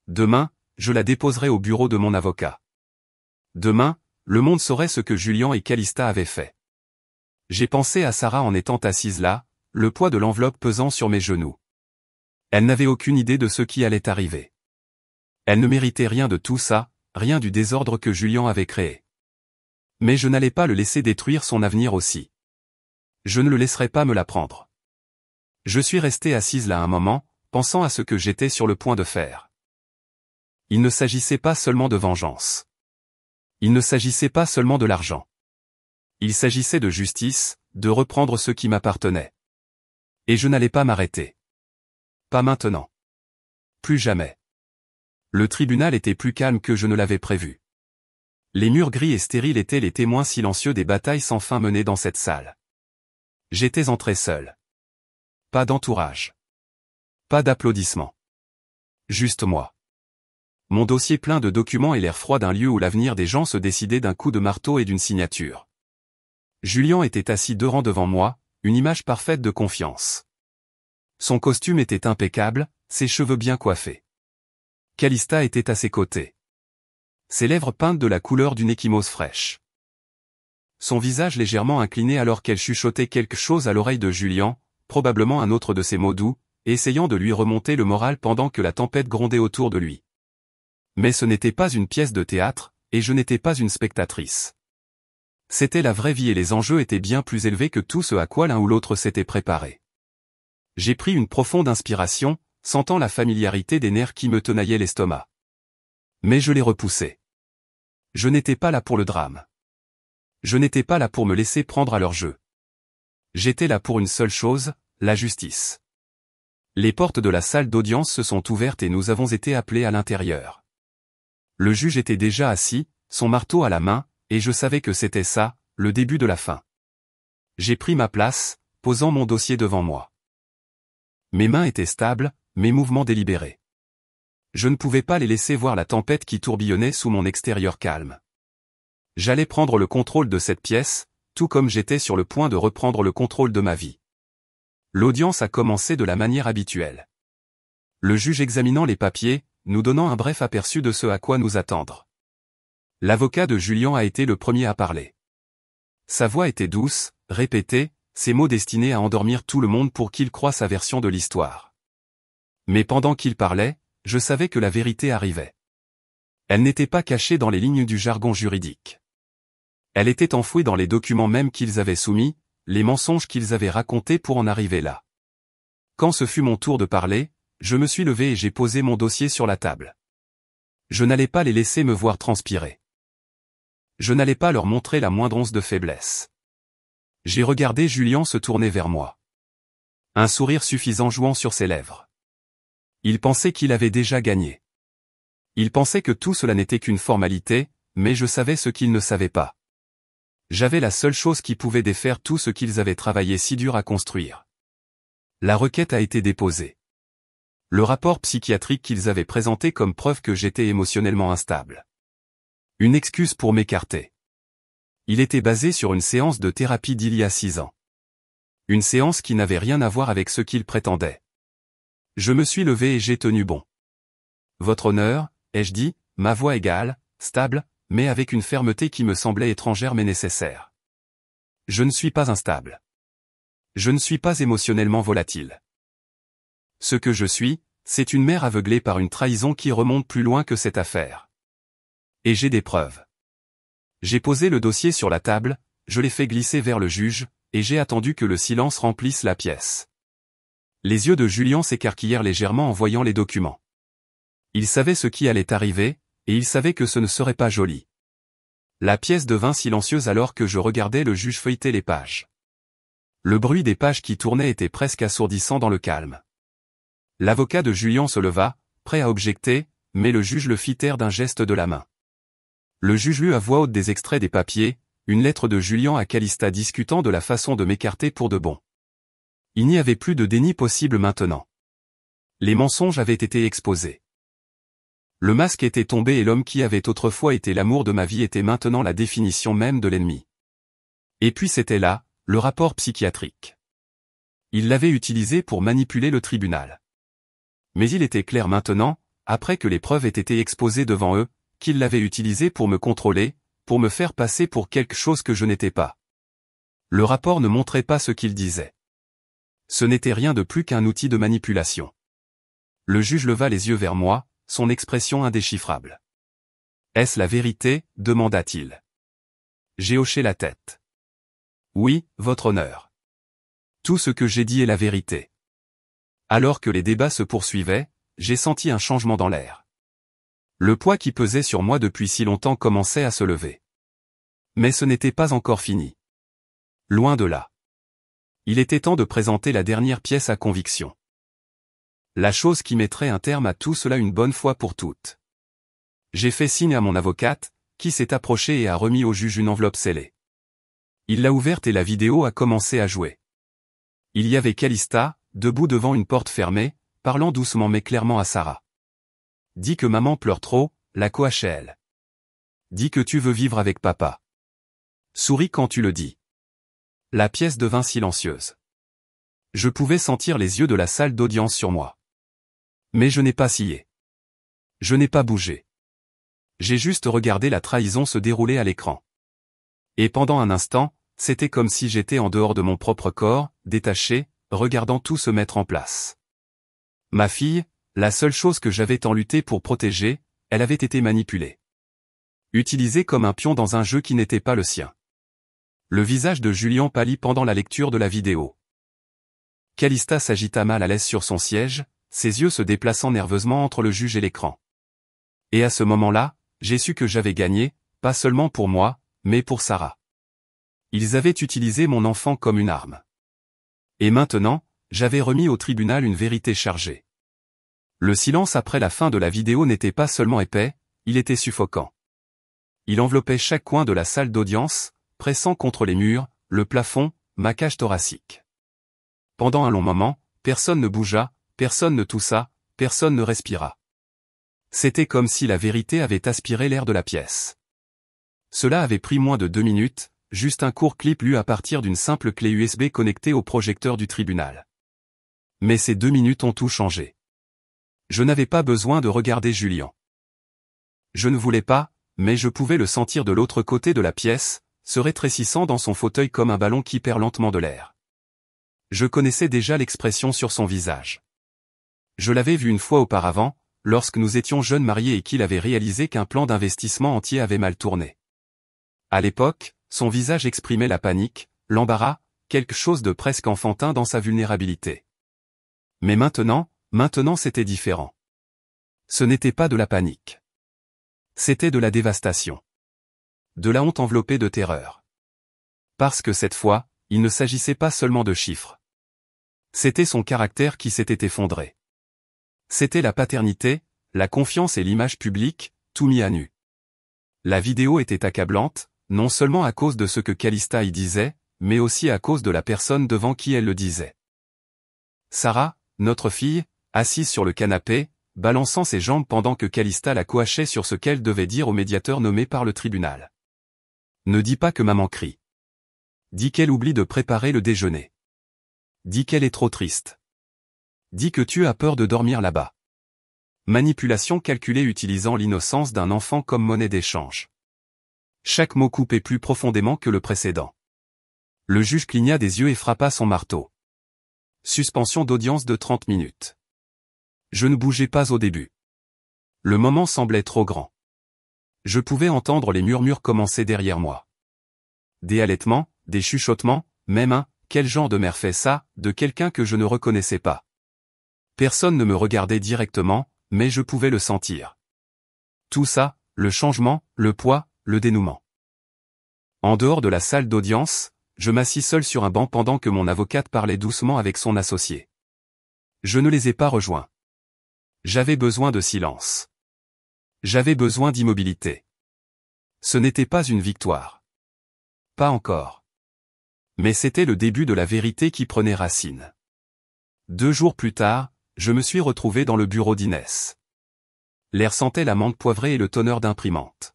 Demain, je la déposerai au bureau de mon avocat. Demain, le monde saurait ce que Julien et Calista avaient fait. J'ai pensé à Sarah en étant assise là, le poids de l'enveloppe pesant sur mes genoux. Elle n'avait aucune idée de ce qui allait arriver. Elle ne méritait rien de tout ça, rien du désordre que Julien avait créé. Mais je n'allais pas le laisser détruire son avenir aussi. Je ne le laisserai pas me la prendre. Je suis restée assise là un moment, pensant à ce que j'étais sur le point de faire. Il ne s'agissait pas seulement de vengeance. Il ne s'agissait pas seulement de l'argent. Il s'agissait de justice, de reprendre ce qui m'appartenait. Et je n'allais pas m'arrêter. Pas maintenant. Plus jamais. Le tribunal était plus calme que je ne l'avais prévu. Les murs gris et stériles étaient les témoins silencieux des batailles sans fin menées dans cette salle. J'étais entré seul. Pas d'entourage. Pas d'applaudissements. Juste moi. Mon dossier plein de documents et l'air froid d'un lieu où l'avenir des gens se décidait d'un coup de marteau et d'une signature. Julien était assis 2 rangs devant moi, une image parfaite de confiance. Son costume était impeccable, ses cheveux bien coiffés. Calista était à ses côtés. Ses lèvres peintes de la couleur d'une échymose fraîche. Son visage légèrement incliné alors qu'elle chuchotait quelque chose à l'oreille de Julien, probablement un autre de ses mots doux, essayant de lui remonter le moral pendant que la tempête grondait autour de lui. Mais ce n'était pas une pièce de théâtre, et je n'étais pas une spectatrice. C'était la vraie vie et les enjeux étaient bien plus élevés que tout ce à quoi l'un ou l'autre s'était préparé. J'ai pris une profonde inspiration, sentant la familiarité des nerfs qui me tenaillaient l'estomac. Mais je les repoussais. Je n'étais pas là pour le drame. Je n'étais pas là pour me laisser prendre à leur jeu. J'étais là pour une seule chose, la justice. Les portes de la salle d'audience se sont ouvertes et nous avons été appelés à l'intérieur. Le juge était déjà assis, son marteau à la main, et je savais que c'était ça, le début de la fin. J'ai pris ma place, posant mon dossier devant moi. Mes mains étaient stables, mes mouvements délibérés. Je ne pouvais pas les laisser voir la tempête qui tourbillonnait sous mon extérieur calme. J'allais prendre le contrôle de cette pièce, tout comme j'étais sur le point de reprendre le contrôle de ma vie. L'audience a commencé de la manière habituelle. Le juge examinant les papiers, nous donnant un bref aperçu de ce à quoi nous attendre. L'avocat de Julien a été le premier à parler. Sa voix était douce, répétée, ses mots destinés à endormir tout le monde pour qu'il croie sa version de l'histoire. Mais pendant qu'il parlait, je savais que la vérité arrivait. Elle n'était pas cachée dans les lignes du jargon juridique. Elle était enfouie dans les documents même qu'ils avaient soumis, les mensonges qu'ils avaient racontés pour en arriver là. Quand ce fut mon tour de parler, je me suis levé et j'ai posé mon dossier sur la table. Je n'allais pas les laisser me voir transpirer. Je n'allais pas leur montrer la moindre once de faiblesse. J'ai regardé Julien se tourner vers moi. Un sourire suffisant jouant sur ses lèvres. Il pensait qu'il avait déjà gagné. Il pensait que tout cela n'était qu'une formalité, mais je savais ce qu'il ne savait pas. J'avais la seule chose qui pouvait défaire tout ce qu'ils avaient travaillé si dur à construire. La requête a été déposée. Le rapport psychiatrique qu'ils avaient présenté comme preuve que j'étais émotionnellement instable. Une excuse pour m'écarter. Il était basé sur une séance de thérapie d'il y a 6 ans. Une séance qui n'avait rien à voir avec ce qu'il prétendait. Je me suis levé et j'ai tenu bon. Votre honneur, ai-je dit, ma voix égale, stable, mais avec une fermeté qui me semblait étrangère mais nécessaire. Je ne suis pas instable. Je ne suis pas émotionnellement volatile. Ce que je suis, c'est une mère aveuglée par une trahison qui remonte plus loin que cette affaire. Et j'ai des preuves. J'ai posé le dossier sur la table, je l'ai fait glisser vers le juge, et j'ai attendu que le silence remplisse la pièce. Les yeux de Julien s'écarquillèrent légèrement en voyant les documents. Il savait ce qui allait arriver, et il savait que ce ne serait pas joli. La pièce devint silencieuse alors que je regardais le juge feuilleter les pages. Le bruit des pages qui tournaient était presque assourdissant dans le calme. L'avocat de Julien se leva, prêt à objecter, mais le juge le fit taire d'un geste de la main. Le juge lut à voix haute des extraits des papiers, une lettre de Julien à Calista discutant de la façon de m'écarter pour de bon. Il n'y avait plus de déni possible maintenant. Les mensonges avaient été exposés. Le masque était tombé et l'homme qui avait autrefois été l'amour de ma vie était maintenant la définition même de l'ennemi. Et puis c'était là, le rapport psychiatrique. Il l'avait utilisé pour manipuler le tribunal. Mais il était clair maintenant, après que les preuves aient été exposées devant eux, qu'il l'avait utilisé pour me contrôler, pour me faire passer pour quelque chose que je n'étais pas. Le rapport ne montrait pas ce qu'il disait. Ce n'était rien de plus qu'un outil de manipulation. Le juge leva les yeux vers moi, son expression indéchiffrable. « Est-ce la vérité ?» demanda-t-il. J'ai hoché la tête. « Oui, votre honneur. Tout ce que j'ai dit est la vérité. » Alors que les débats se poursuivaient, j'ai senti un changement dans l'air. Le poids qui pesait sur moi depuis si longtemps commençait à se lever. Mais ce n'était pas encore fini. Loin de là. Il était temps de présenter la dernière pièce à conviction. La chose qui mettrait un terme à tout cela une bonne fois pour toutes. J'ai fait signe à mon avocate, qui s'est approchée et a remis au juge une enveloppe scellée. Il l'a ouverte et la vidéo a commencé à jouer. Il y avait Calista, debout devant une porte fermée, parlant doucement mais clairement à Sarah. « Dis que maman pleure trop, la coachait elle. Dis que tu veux vivre avec papa. Souris quand tu le dis. » La pièce devint silencieuse. Je pouvais sentir les yeux de la salle d'audience sur moi. Mais je n'ai pas scié. Je n'ai pas bougé. J'ai juste regardé la trahison se dérouler à l'écran. Et pendant un instant, c'était comme si j'étais en dehors de mon propre corps, détaché, regardant tout se mettre en place. Ma fille, la seule chose que j'avais tant lutté pour protéger, elle avait été manipulée. Utilisée comme un pion dans un jeu qui n'était pas le sien. Le visage de Julien pâlit pendant la lecture de la vidéo. Calista s'agita mal à l'aise sur son siège, ses yeux se déplaçant nerveusement entre le juge et l'écran. Et à ce moment-là, j'ai su que j'avais gagné, pas seulement pour moi, mais pour Sarah. Ils avaient utilisé mon enfant comme une arme. Et maintenant, j'avais remis au tribunal une vérité chargée. Le silence après la fin de la vidéo n'était pas seulement épais, il était suffocant. Il enveloppait chaque coin de la salle d'audience, pressant contre les murs, le plafond, ma cage thoracique. Pendant un long moment, personne ne bougea, personne ne toussa, personne ne respira. C'était comme si la vérité avait aspiré l'air de la pièce. Cela avait pris moins de 2 minutes, juste un court clip lu à partir d'une simple clé USB connectée au projecteur du tribunal. Mais ces 2 minutes ont tout changé. Je n'avais pas besoin de regarder Julien. Je ne voulais pas, mais je pouvais le sentir de l'autre côté de la pièce, se rétrécissant dans son fauteuil comme un ballon qui perd lentement de l'air. Je connaissais déjà l'expression sur son visage. Je l'avais vu une fois auparavant, lorsque nous étions jeunes mariés et qu'il avait réalisé qu'un plan d'investissement entier avait mal tourné. À l'époque, son visage exprimait la panique, l'embarras, quelque chose de presque enfantin dans sa vulnérabilité. Mais maintenant c'était différent. Ce n'était pas de la panique. C'était de la dévastation. De la honte enveloppée de terreur. Parce que cette fois, il ne s'agissait pas seulement de chiffres. C'était son caractère qui s'était effondré. C'était la paternité, la confiance et l'image publique, tout mis à nu. La vidéo était accablante, non seulement à cause de ce que Calista y disait, mais aussi à cause de la personne devant qui elle le disait. Sarah, notre fille, assise sur le canapé, balançant ses jambes pendant que Calista la coachait sur ce qu'elle devait dire au médiateur nommé par le tribunal. Ne dis pas que maman crie. Dis qu'elle oublie de préparer le déjeuner. Dis qu'elle est trop triste. Dis que tu as peur de dormir là-bas. Manipulation calculée utilisant l'innocence d'un enfant comme monnaie d'échange. Chaque mot coupait plus profondément que le précédent. Le juge cligna des yeux et frappa son marteau. Suspension d'audience de 30 minutes. Je ne bougeais pas au début. Le moment semblait trop grand. Je pouvais entendre les murmures commencer derrière moi. Des halètements, des chuchotements, même un « quel genre de mère fait ça ?» de quelqu'un que je ne reconnaissais pas. Personne ne me regardait directement, mais je pouvais le sentir. Tout ça, le changement, le poids, le dénouement. En dehors de la salle d'audience, je m'assis seul sur un banc pendant que mon avocate parlait doucement avec son associé. Je ne les ai pas rejoints. J'avais besoin de silence. J'avais besoin d'immobilité. Ce n'était pas une victoire. Pas encore. Mais c'était le début de la vérité qui prenait racine. 2 jours plus tard, je me suis retrouvé dans le bureau d'Inès. L'air sentait la menthe poivrée et le tonneur d'imprimante.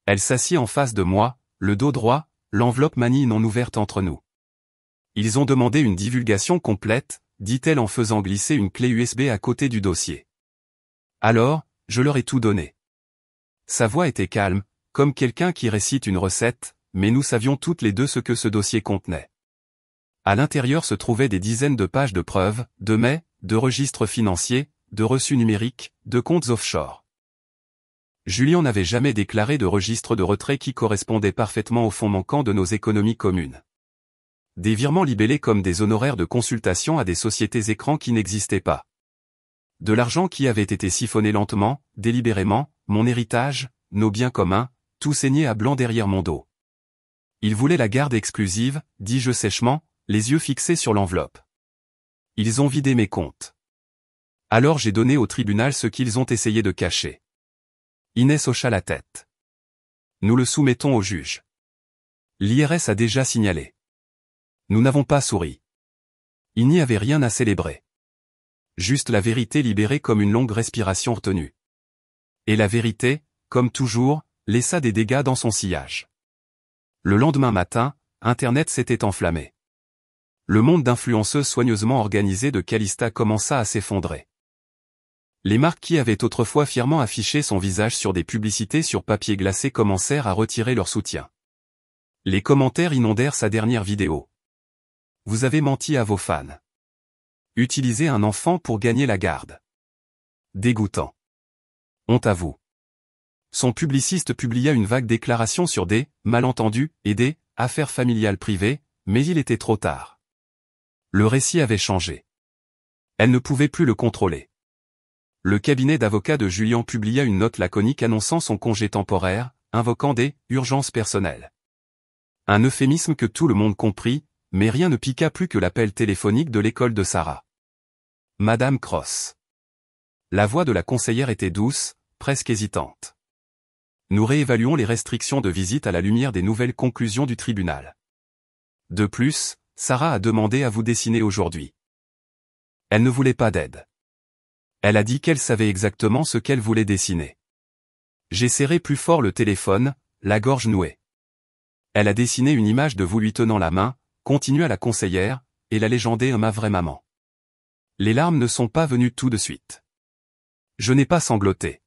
Elle s'assit en face de moi, le dos droit, l'enveloppe manie non ouverte entre nous. Ils ont demandé une divulgation complète, dit-elle en faisant glisser une clé USB à côté du dossier. Alors, je leur ai tout donné. Sa voix était calme, comme quelqu'un qui récite une recette, mais nous savions toutes les deux ce que ce dossier contenait. À l'intérieur se trouvaient des dizaines de pages de preuves, de mets, de registres financiers, de reçus numériques, de comptes offshore. Julien n'avait jamais déclaré de registre de retrait qui correspondait parfaitement au fonds manquant de nos économies communes. Des virements libellés comme des honoraires de consultation à des sociétés écrans qui n'existaient pas. De l'argent qui avait été siphonné lentement, délibérément, mon héritage, nos biens communs, tout saignait à blanc derrière mon dos. Ils voulaient la garde exclusive, dis-je sèchement, les yeux fixés sur l'enveloppe. Ils ont vidé mes comptes. Alors j'ai donné au tribunal ce qu'ils ont essayé de cacher. Inès hocha la tête. Nous le soumettons au juge. L'IRS a déjà signalé. Nous n'avons pas souri. Il n'y avait rien à célébrer. Juste la vérité libérée comme une longue respiration retenue. Et la vérité, comme toujours, laissa des dégâts dans son sillage. Le lendemain matin, Internet s'était enflammé. Le monde d'influenceuses soigneusement organisé de Calista commença à s'effondrer. Les marques qui avaient autrefois fièrement affiché son visage sur des publicités sur papier glacé commencèrent à retirer leur soutien. Les commentaires inondèrent sa dernière vidéo. Vous avez menti à vos fans. Utilisez un enfant pour gagner la garde. Dégoûtant. Honte à vous. Son publiciste publia une vague déclaration sur des malentendus et des affaires familiales privées, mais il était trop tard. Le récit avait changé. Elle ne pouvait plus le contrôler. Le cabinet d'avocats de Julien publia une note laconique annonçant son congé temporaire, invoquant des urgences personnelles. Un euphémisme que tout le monde comprit, mais rien ne piqua plus que l'appel téléphonique de l'école de Sarah. Madame Cross. La voix de la conseillère était douce, presque hésitante. Nous réévaluons les restrictions de visite à la lumière des nouvelles conclusions du tribunal. De plus, Sarah a demandé à vous dessiner aujourd'hui. Elle ne voulait pas d'aide. Elle a dit qu'elle savait exactement ce qu'elle voulait dessiner. J'ai serré plus fort le téléphone, la gorge nouée. Elle a dessiné une image de vous lui tenant la main, continua la conseillère, et la légendée ma vraie maman. Les larmes ne sont pas venues tout de suite. Je n'ai pas sangloté.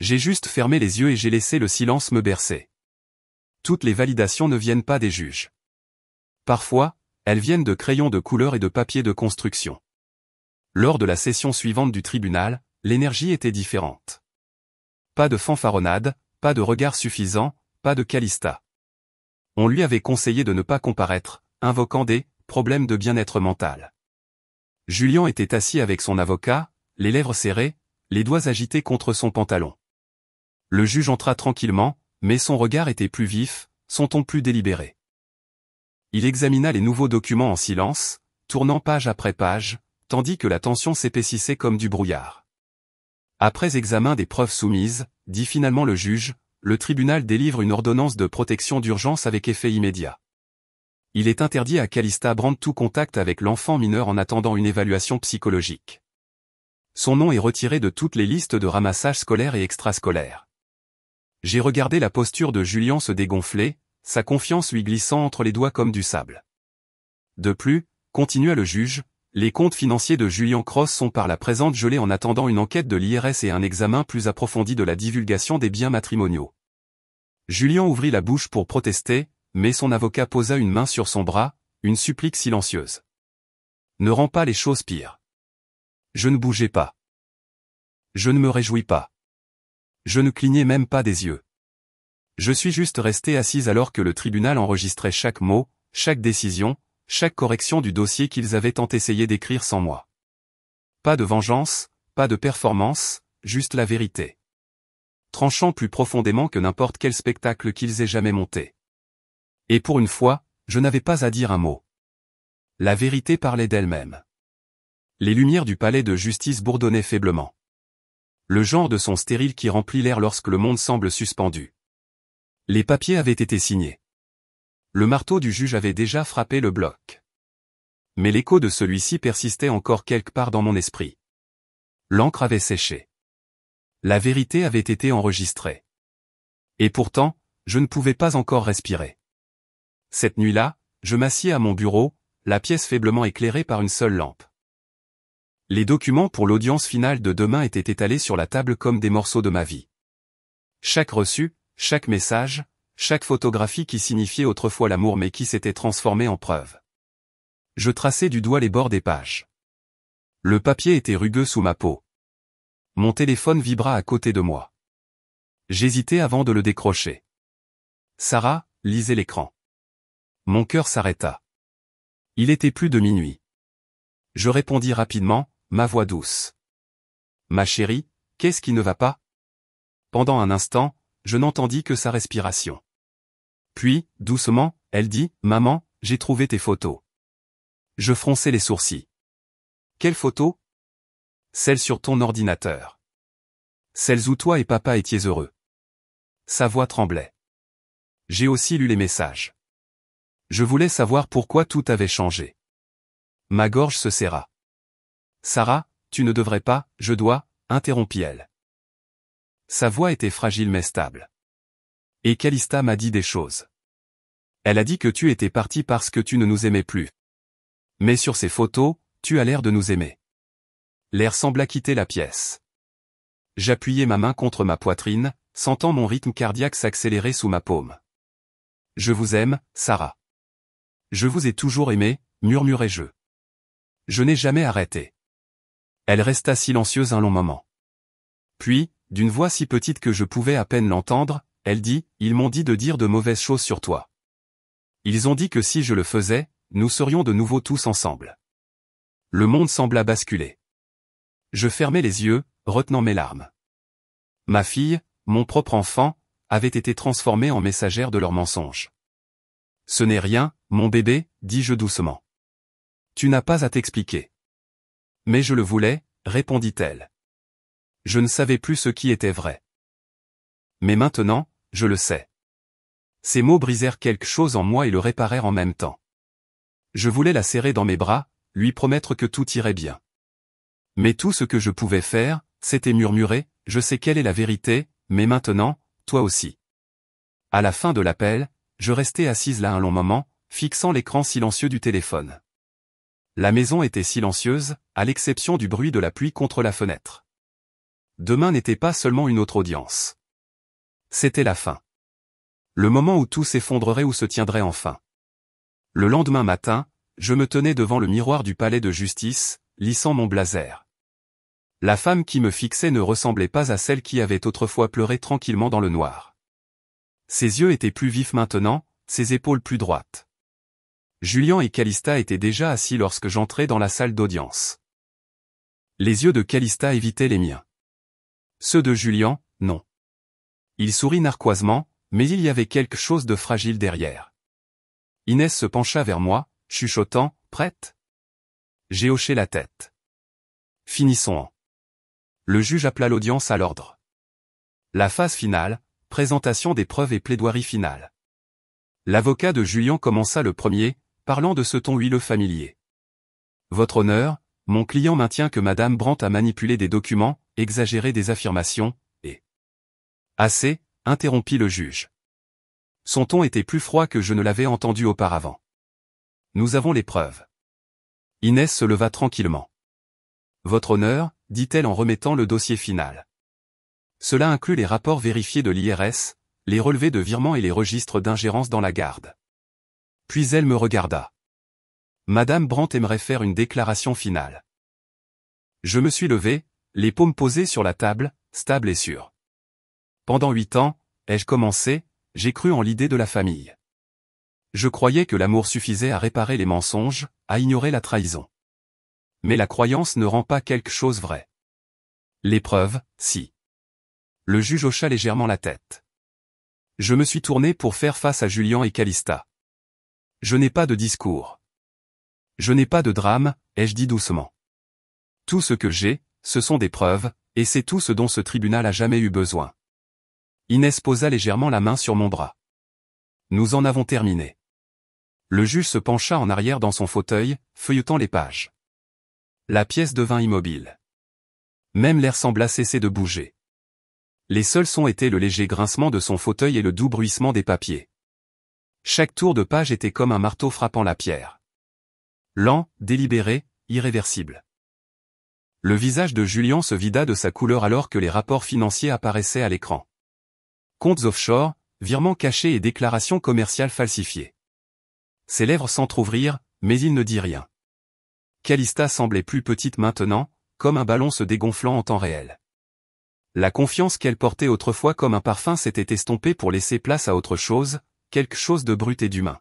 J'ai juste fermé les yeux et j'ai laissé le silence me bercer. Toutes les validations ne viennent pas des juges. Parfois, elles viennent de crayons de couleur et de papier de construction. Lors de la session suivante du tribunal, l'énergie était différente. Pas de fanfaronnade, pas de regard suffisant, pas de Calista. On lui avait conseillé de ne pas comparaître, invoquant des problèmes de bien-être mental. Julien était assis avec son avocat, les lèvres serrées, les doigts agités contre son pantalon. Le juge entra tranquillement, mais son regard était plus vif, son ton plus délibéré. Il examina les nouveaux documents en silence, tournant page après page, tandis que la tension s'épaississait comme du brouillard. Après examen des preuves soumises, dit finalement le juge, le tribunal délivre une ordonnance de protection d'urgence avec effet immédiat. Il est interdit à Calista Brand tout contact avec l'enfant mineur en attendant une évaluation psychologique. Son nom est retiré de toutes les listes de ramassage scolaire et extrascolaire. J'ai regardé la posture de Julien se dégonfler, sa confiance lui glissant entre les doigts comme du sable. De plus, continua le juge, les comptes financiers de Julien Cross sont par la présente gelés en attendant une enquête de l'IRS et un examen plus approfondi de la divulgation des biens matrimoniaux. Julien ouvrit la bouche pour protester, mais son avocat posa une main sur son bras, une supplique silencieuse. Ne rends pas les choses pires. Je ne bougeais pas. Je ne me réjouis pas. Je ne clignais même pas des yeux. Je suis juste resté assise alors que le tribunal enregistrait chaque mot, chaque décision, chaque correction du dossier qu'ils avaient tant essayé d'écrire sans moi. Pas de vengeance, pas de performance, juste la vérité. Tranchant plus profondément que n'importe quel spectacle qu'ils aient jamais monté. Et pour une fois, je n'avais pas à dire un mot. La vérité parlait d'elle-même. Les lumières du palais de justice bourdonnaient faiblement. Le genre de son stérile qui remplit l'air lorsque le monde semble suspendu. Les papiers avaient été signés. Le marteau du juge avait déjà frappé le bloc. Mais l'écho de celui-ci persistait encore quelque part dans mon esprit. L'encre avait séché. La vérité avait été enregistrée. Et pourtant, je ne pouvais pas encore respirer. Cette nuit-là, je m'assis à mon bureau, la pièce faiblement éclairée par une seule lampe. Les documents pour l'audience finale de demain étaient étalés sur la table comme des morceaux de ma vie. Chaque reçu, chaque message, chaque photographie qui signifiait autrefois l'amour mais qui s'était transformée en preuve. Je traçais du doigt les bords des pages. Le papier était rugueux sous ma peau. Mon téléphone vibra à côté de moi. J'hésitais avant de le décrocher. Sarah, lisait l'écran. Mon cœur s'arrêta. Il était plus de minuit. Je répondis rapidement, ma voix douce. Ma chérie, qu'est-ce qui ne va pas? Pendant un instant, je n'entendis que sa respiration. Puis, doucement, elle dit, maman, j'ai trouvé tes photos. Je fronçai les sourcils. Quelles photos? Celles sur ton ordinateur. Celles où toi et papa étiez heureux. Sa voix tremblait. J'ai aussi lu les messages. Je voulais savoir pourquoi tout avait changé. Ma gorge se serra. Sarah, tu ne devrais pas, je dois, interrompit-elle. Sa voix était fragile mais stable. Et Calista m'a dit des choses. Elle a dit que tu étais parti parce que tu ne nous aimais plus. Mais sur ces photos, tu as l'air de nous aimer. L'air sembla quitter la pièce. J'appuyai ma main contre ma poitrine, sentant mon rythme cardiaque s'accélérer sous ma paume. Je vous aime, Sarah. Je vous ai toujours aimé, murmurai-je. Je n'ai jamais arrêté. Elle resta silencieuse un long moment. Puis, d'une voix si petite que je pouvais à peine l'entendre, elle dit, ils m'ont dit de dire de mauvaises choses sur toi. Ils ont dit que si je le faisais, nous serions de nouveau tous ensemble. Le monde sembla basculer. Je fermai les yeux, retenant mes larmes. Ma fille, mon propre enfant, avait été transformée en messagère de leurs mensonges. Ce n'est rien, mon bébé, dis-je doucement. Tu n'as pas à t'expliquer. Mais je le voulais, répondit-elle. Je ne savais plus ce qui était vrai. Mais maintenant, je le sais. Ces mots brisèrent quelque chose en moi et le réparèrent en même temps. Je voulais la serrer dans mes bras, lui promettre que tout irait bien. Mais tout ce que je pouvais faire, c'était murmurer, je sais quelle est la vérité, mais maintenant, toi aussi. À la fin de l'appel, je restai assise là un long moment, fixant l'écran silencieux du téléphone. La maison était silencieuse, à l'exception du bruit de la pluie contre la fenêtre. Demain n'était pas seulement une autre audience. C'était la fin. Le moment où tout s'effondrerait ou se tiendrait enfin. Le lendemain matin, je me tenais devant le miroir du palais de justice, lissant mon blazer. La femme qui me fixait ne ressemblait pas à celle qui avait autrefois pleuré tranquillement dans le noir. Ses yeux étaient plus vifs maintenant, ses épaules plus droites. Julian et Calista étaient déjà assis lorsque j'entrai dans la salle d'audience. Les yeux de Calista évitaient les miens. Ceux de Julian, non. Il sourit narquoisement, mais il y avait quelque chose de fragile derrière. Inès se pencha vers moi, chuchotant, « Prête ?» J'ai hoché la tête. Finissons-en. Le juge appela l'audience à l'ordre. La phase finale, présentation des preuves et plaidoirie finale. L'avocat de Julian commença le premier, parlant de ce ton huileux familier. Votre honneur, mon client maintient que Madame Brandt a manipulé des documents, exagéré des affirmations, et... Assez, interrompit le juge. Son ton était plus froid que je ne l'avais entendu auparavant. Nous avons les preuves. Inès se leva tranquillement. Votre honneur, dit-elle en remettant le dossier final. Cela inclut les rapports vérifiés de l'IRS, les relevés de virements et les registres d'ingérence dans la garde. Puis elle me regarda. Madame Brandt aimerait faire une déclaration finale. Je me suis levé, les paumes posées sur la table, stable et sûre. Pendant 8 ans, ai-je commencé, j'ai cru en l'idée de la famille. Je croyais que l'amour suffisait à réparer les mensonges, à ignorer la trahison. Mais la croyance ne rend pas quelque chose vrai. L'épreuve, si. Le juge hocha légèrement la tête. Je me suis tourné pour faire face à Julian et Calista. Je n'ai pas de discours. Je n'ai pas de drame, ai-je dit doucement. Tout ce que j'ai, ce sont des preuves, et c'est tout ce dont ce tribunal a jamais eu besoin. Inès posa légèrement la main sur mon bras. Nous en avons terminé. Le juge se pencha en arrière dans son fauteuil, feuilletant les pages. La pièce devint immobile. Même l'air sembla cesser de bouger. Les seuls sons étaient le léger grincement de son fauteuil et le doux bruissement des papiers. Chaque tour de page était comme un marteau frappant la pierre. Lent, délibéré, irréversible. Le visage de Julien se vida de sa couleur alors que les rapports financiers apparaissaient à l'écran. Comptes offshore, virements cachés et déclarations commerciales falsifiées. Ses lèvres s'entr'ouvrirent, mais il ne dit rien. Calista semblait plus petite maintenant, comme un ballon se dégonflant en temps réel. La confiance qu'elle portait autrefois comme un parfum s'était estompée pour laisser place à autre chose, quelque chose de brut et d'humain.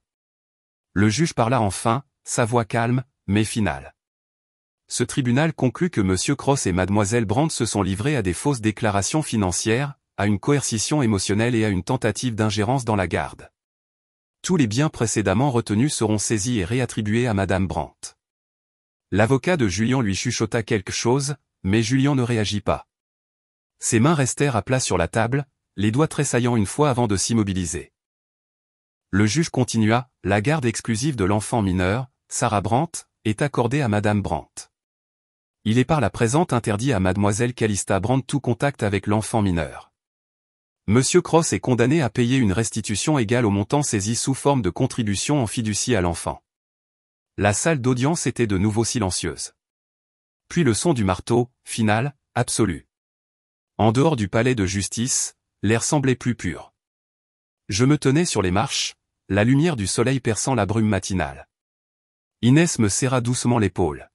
Le juge parla enfin, sa voix calme, mais finale. Ce tribunal conclut que M. Cross et Mlle Brandt se sont livrés à des fausses déclarations financières, à une coercition émotionnelle et à une tentative d'ingérence dans la garde. Tous les biens précédemment retenus seront saisis et réattribués à Mme Brandt. L'avocat de Julien lui chuchota quelque chose, mais Julien ne réagit pas. Ses mains restèrent à plat sur la table, les doigts tressaillant une fois avant de s'immobiliser. Le juge continua, la garde exclusive de l'enfant mineur, Sarah Brandt, est accordée à Mme Brandt. Il est par la présente interdit à Mlle Calista Brandt tout contact avec l'enfant mineur. M. Cross est condamné à payer une restitution égale au montant saisi sous forme de contribution en fiducie à l'enfant. La salle d'audience était de nouveau silencieuse. Puis le son du marteau, final, absolu. En dehors du palais de justice, l'air semblait plus pur. Je me tenais sur les marches, la lumière du soleil perçant la brume matinale. Inès me serra doucement l'épaule.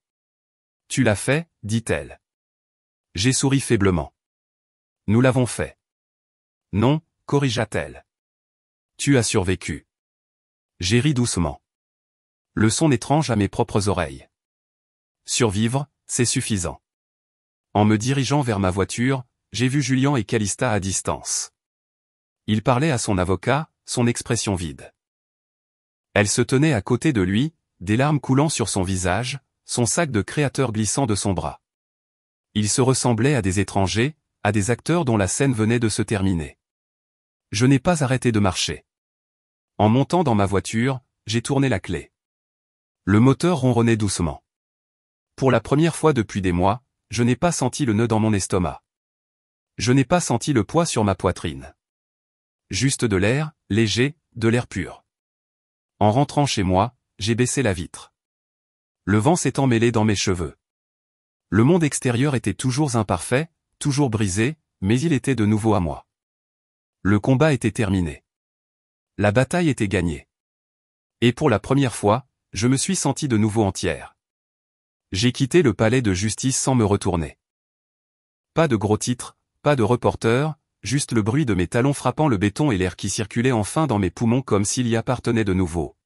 « Tu l'as fait, dit-elle. » J'ai souri faiblement. « Nous l'avons fait. »« Non, » corrigea-t-elle. « Tu as survécu. » J'ai ri doucement. Le son étrange à mes propres oreilles. Survivre, c'est suffisant. En me dirigeant vers ma voiture, j'ai vu Julien et Calista à distance. Il parlait à son avocat, son expression vide. Elle se tenait à côté de lui, des larmes coulant sur son visage, son sac de créateur glissant de son bras. Ils se ressemblaient à des étrangers, à des acteurs dont la scène venait de se terminer. Je n'ai pas arrêté de marcher. En montant dans ma voiture, j'ai tourné la clé. Le moteur ronronnait doucement. Pour la première fois depuis des mois, je n'ai pas senti le nœud dans mon estomac. Je n'ai pas senti le poids sur ma poitrine. Juste de l'air, léger, de l'air pur. En rentrant chez moi, j'ai baissé la vitre. Le vent s'est emmêlé dans mes cheveux. Le monde extérieur était toujours imparfait, toujours brisé, mais il était de nouveau à moi. Le combat était terminé. La bataille était gagnée. Et pour la première fois, je me suis senti de nouveau entière. J'ai quitté le palais de justice sans me retourner. Pas de gros titres, pas de reporter, juste le bruit de mes talons frappant le béton et l'air qui circulait enfin dans mes poumons comme s'il y appartenait de nouveau.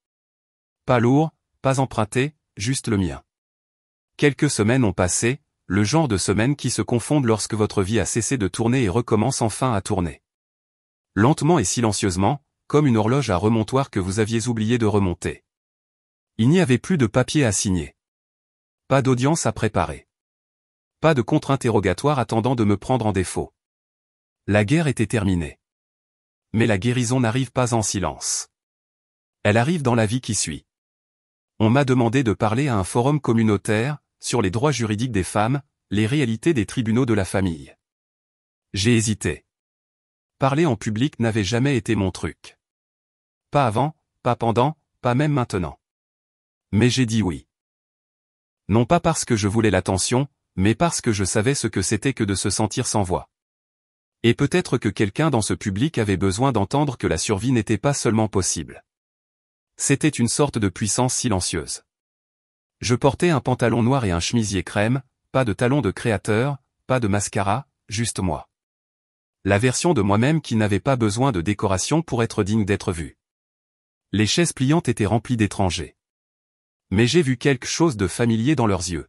Pas lourd, pas emprunté, juste le mien. Quelques semaines ont passé, le genre de semaines qui se confondent lorsque votre vie a cessé de tourner et recommence enfin à tourner. Lentement et silencieusement, comme une horloge à remontoir que vous aviez oublié de remonter. Il n'y avait plus de papier à signer. Pas d'audience à préparer. Pas de contre-interrogatoire attendant de me prendre en défaut. La guerre était terminée. Mais la guérison n'arrive pas en silence. Elle arrive dans la vie qui suit. On m'a demandé de parler à un forum communautaire, sur les droits juridiques des femmes, les réalités des tribunaux de la famille. J'ai hésité. Parler en public n'avait jamais été mon truc. Pas avant, pas pendant, pas même maintenant. Mais j'ai dit oui. Non pas parce que je voulais l'attention, mais parce que je savais ce que c'était que de se sentir sans voix. Et peut-être que quelqu'un dans ce public avait besoin d'entendre que la survie n'était pas seulement possible. C'était une sorte de puissance silencieuse. Je portais un pantalon noir et un chemisier crème, pas de talons de créateur, pas de mascara, juste moi. La version de moi-même qui n'avait pas besoin de décoration pour être digne d'être vue. Les chaises pliantes étaient remplies d'étrangers. Mais j'ai vu quelque chose de familier dans leurs yeux.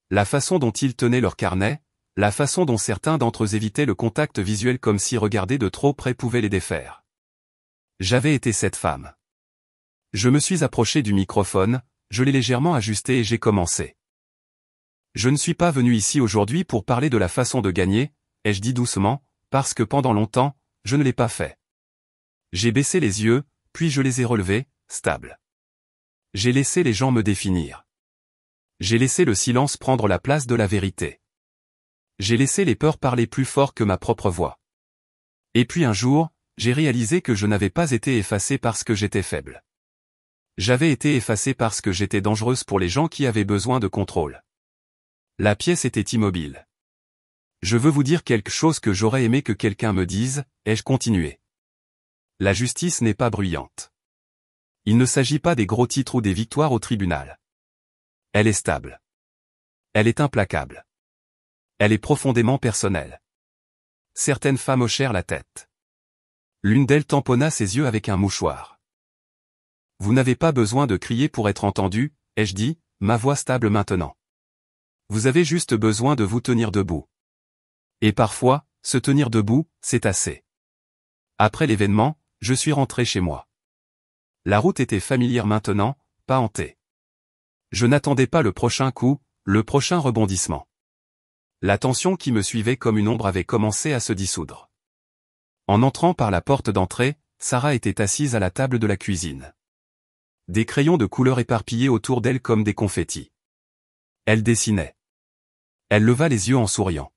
La façon dont ils tenaient leur carnet, la façon dont certains d'entre eux évitaient le contact visuel comme si regarder de trop près pouvait les défaire. J'avais été cette femme. Je me suis approché du microphone, je l'ai légèrement ajusté et j'ai commencé. Je ne suis pas venu ici aujourd'hui pour parler de la façon de gagner, ai-je dit doucement, parce que pendant longtemps, je ne l'ai pas fait. J'ai baissé les yeux, puis je les ai relevés, stables. J'ai laissé les gens me définir. J'ai laissé le silence prendre la place de la vérité. J'ai laissé les peurs parler plus fort que ma propre voix. Et puis un jour, j'ai réalisé que je n'avais pas été effacé parce que j'étais faible. J'avais été effacé parce que j'étais dangereuse pour les gens qui avaient besoin de contrôle. La pièce était immobile. Je veux vous dire quelque chose que j'aurais aimé que quelqu'un me dise, ai-je continué. La justice n'est pas bruyante. Il ne s'agit pas des gros titres ou des victoires au tribunal. Elle est stable. Elle est implacable. Elle est profondément personnelle. Certaines femmes hochèrent la tête. L'une d'elles tamponna ses yeux avec un mouchoir. Vous n'avez pas besoin de crier pour être entendu, ai-je dit, ma voix stable maintenant. Vous avez juste besoin de vous tenir debout. Et parfois, se tenir debout, c'est assez. Après l'événement, je suis rentré chez moi. La route était familière maintenant, pas hantée. Je n'attendais pas le prochain coup, le prochain rebondissement. La tension qui me suivait comme une ombre avait commencé à se dissoudre. En entrant par la porte d'entrée, Sarah était assise à la table de la cuisine. Des crayons de couleur éparpillés autour d'elle comme des confettis. Elle dessinait. Elle leva les yeux en souriant.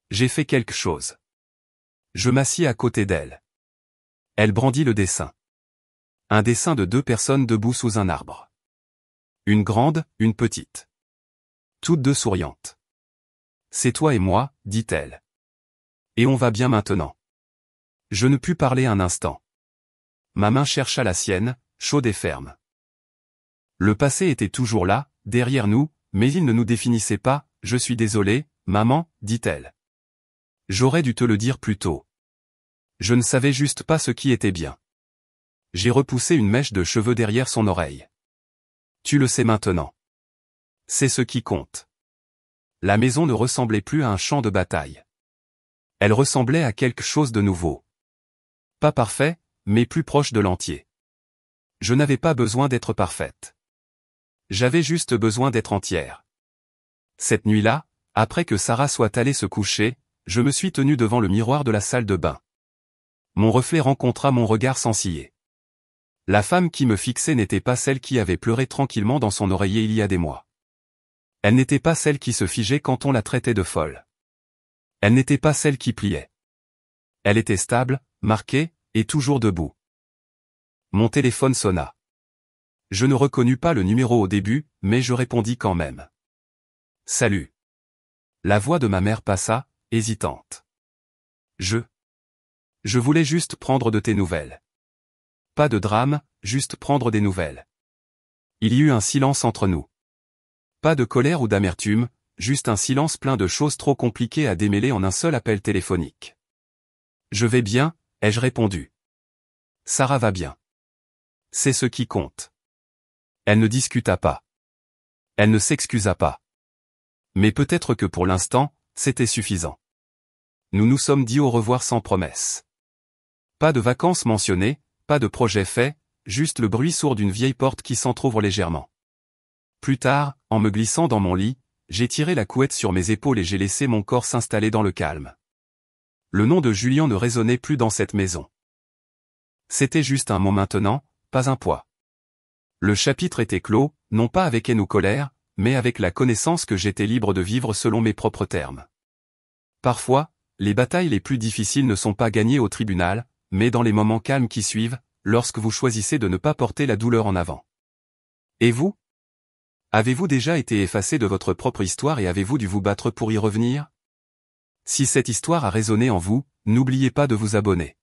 J'ai fait quelque chose. Je m'assis à côté d'elle. Elle brandit le dessin. Un dessin de 2 personnes debout sous un arbre. Une grande, une petite. Toutes 2 souriantes. C'est toi et moi, dit-elle. Et on va bien maintenant. Je ne pus parler un instant. Ma main chercha la sienne, chaude et ferme. Le passé était toujours là, derrière nous, mais il ne nous définissait pas, je suis désolée, maman, dit-elle. J'aurais dû te le dire plus tôt. Je ne savais juste pas ce qui était bien. J'ai repoussé une mèche de cheveux derrière son oreille. Tu le sais maintenant. C'est ce qui compte. La maison ne ressemblait plus à un champ de bataille. Elle ressemblait à quelque chose de nouveau. Pas parfait, mais plus proche de l'entier. Je n'avais pas besoin d'être parfaite. J'avais juste besoin d'être entière. Cette nuit-là, après que Sarah soit allée se coucher, je me suis tenu devant le miroir de la salle de bain. Mon reflet rencontra mon regard sans ciller. La femme qui me fixait n'était pas celle qui avait pleuré tranquillement dans son oreiller il y a des mois. Elle n'était pas celle qui se figeait quand on la traitait de folle. Elle n'était pas celle qui pliait. Elle était stable, marquée, et toujours debout. Mon téléphone sonna. Je ne reconnus pas le numéro au début, mais je répondis quand même. Salut. La voix de ma mère passa, hésitante. Je voulais juste prendre de tes nouvelles. Pas de drame, juste prendre des nouvelles. Il y eut un silence entre nous. Pas de colère ou d'amertume, juste un silence plein de choses trop compliquées à démêler en un seul appel téléphonique. Je vais bien, ai-je répondu. Sarah va bien. C'est ce qui compte. Elle ne discuta pas. Elle ne s'excusa pas. Mais peut-être que pour l'instant, c'était suffisant. Nous nous sommes dit au revoir sans promesse. Pas de vacances mentionnées, pas de projet fait, juste le bruit sourd d'une vieille porte qui s'entr'ouvre légèrement. Plus tard, en me glissant dans mon lit, j'ai tiré la couette sur mes épaules et j'ai laissé mon corps s'installer dans le calme. Le nom de Julien ne résonnait plus dans cette maison. C'était juste un mot maintenant, pas un poids. Le chapitre était clos, non pas avec haine ou colère, mais avec la connaissance que j'étais libre de vivre selon mes propres termes. Parfois, les batailles les plus difficiles ne sont pas gagnées au tribunal, mais dans les moments calmes qui suivent, lorsque vous choisissez de ne pas porter la douleur en avant. Et vous? Avez-vous déjà été effacé de votre propre histoire et avez-vous dû vous battre pour y revenir? Si cette histoire a résonné en vous, n'oubliez pas de vous abonner.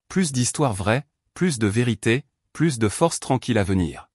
Plus d'histoires vraies, plus de vérité, plus de force tranquille à venir.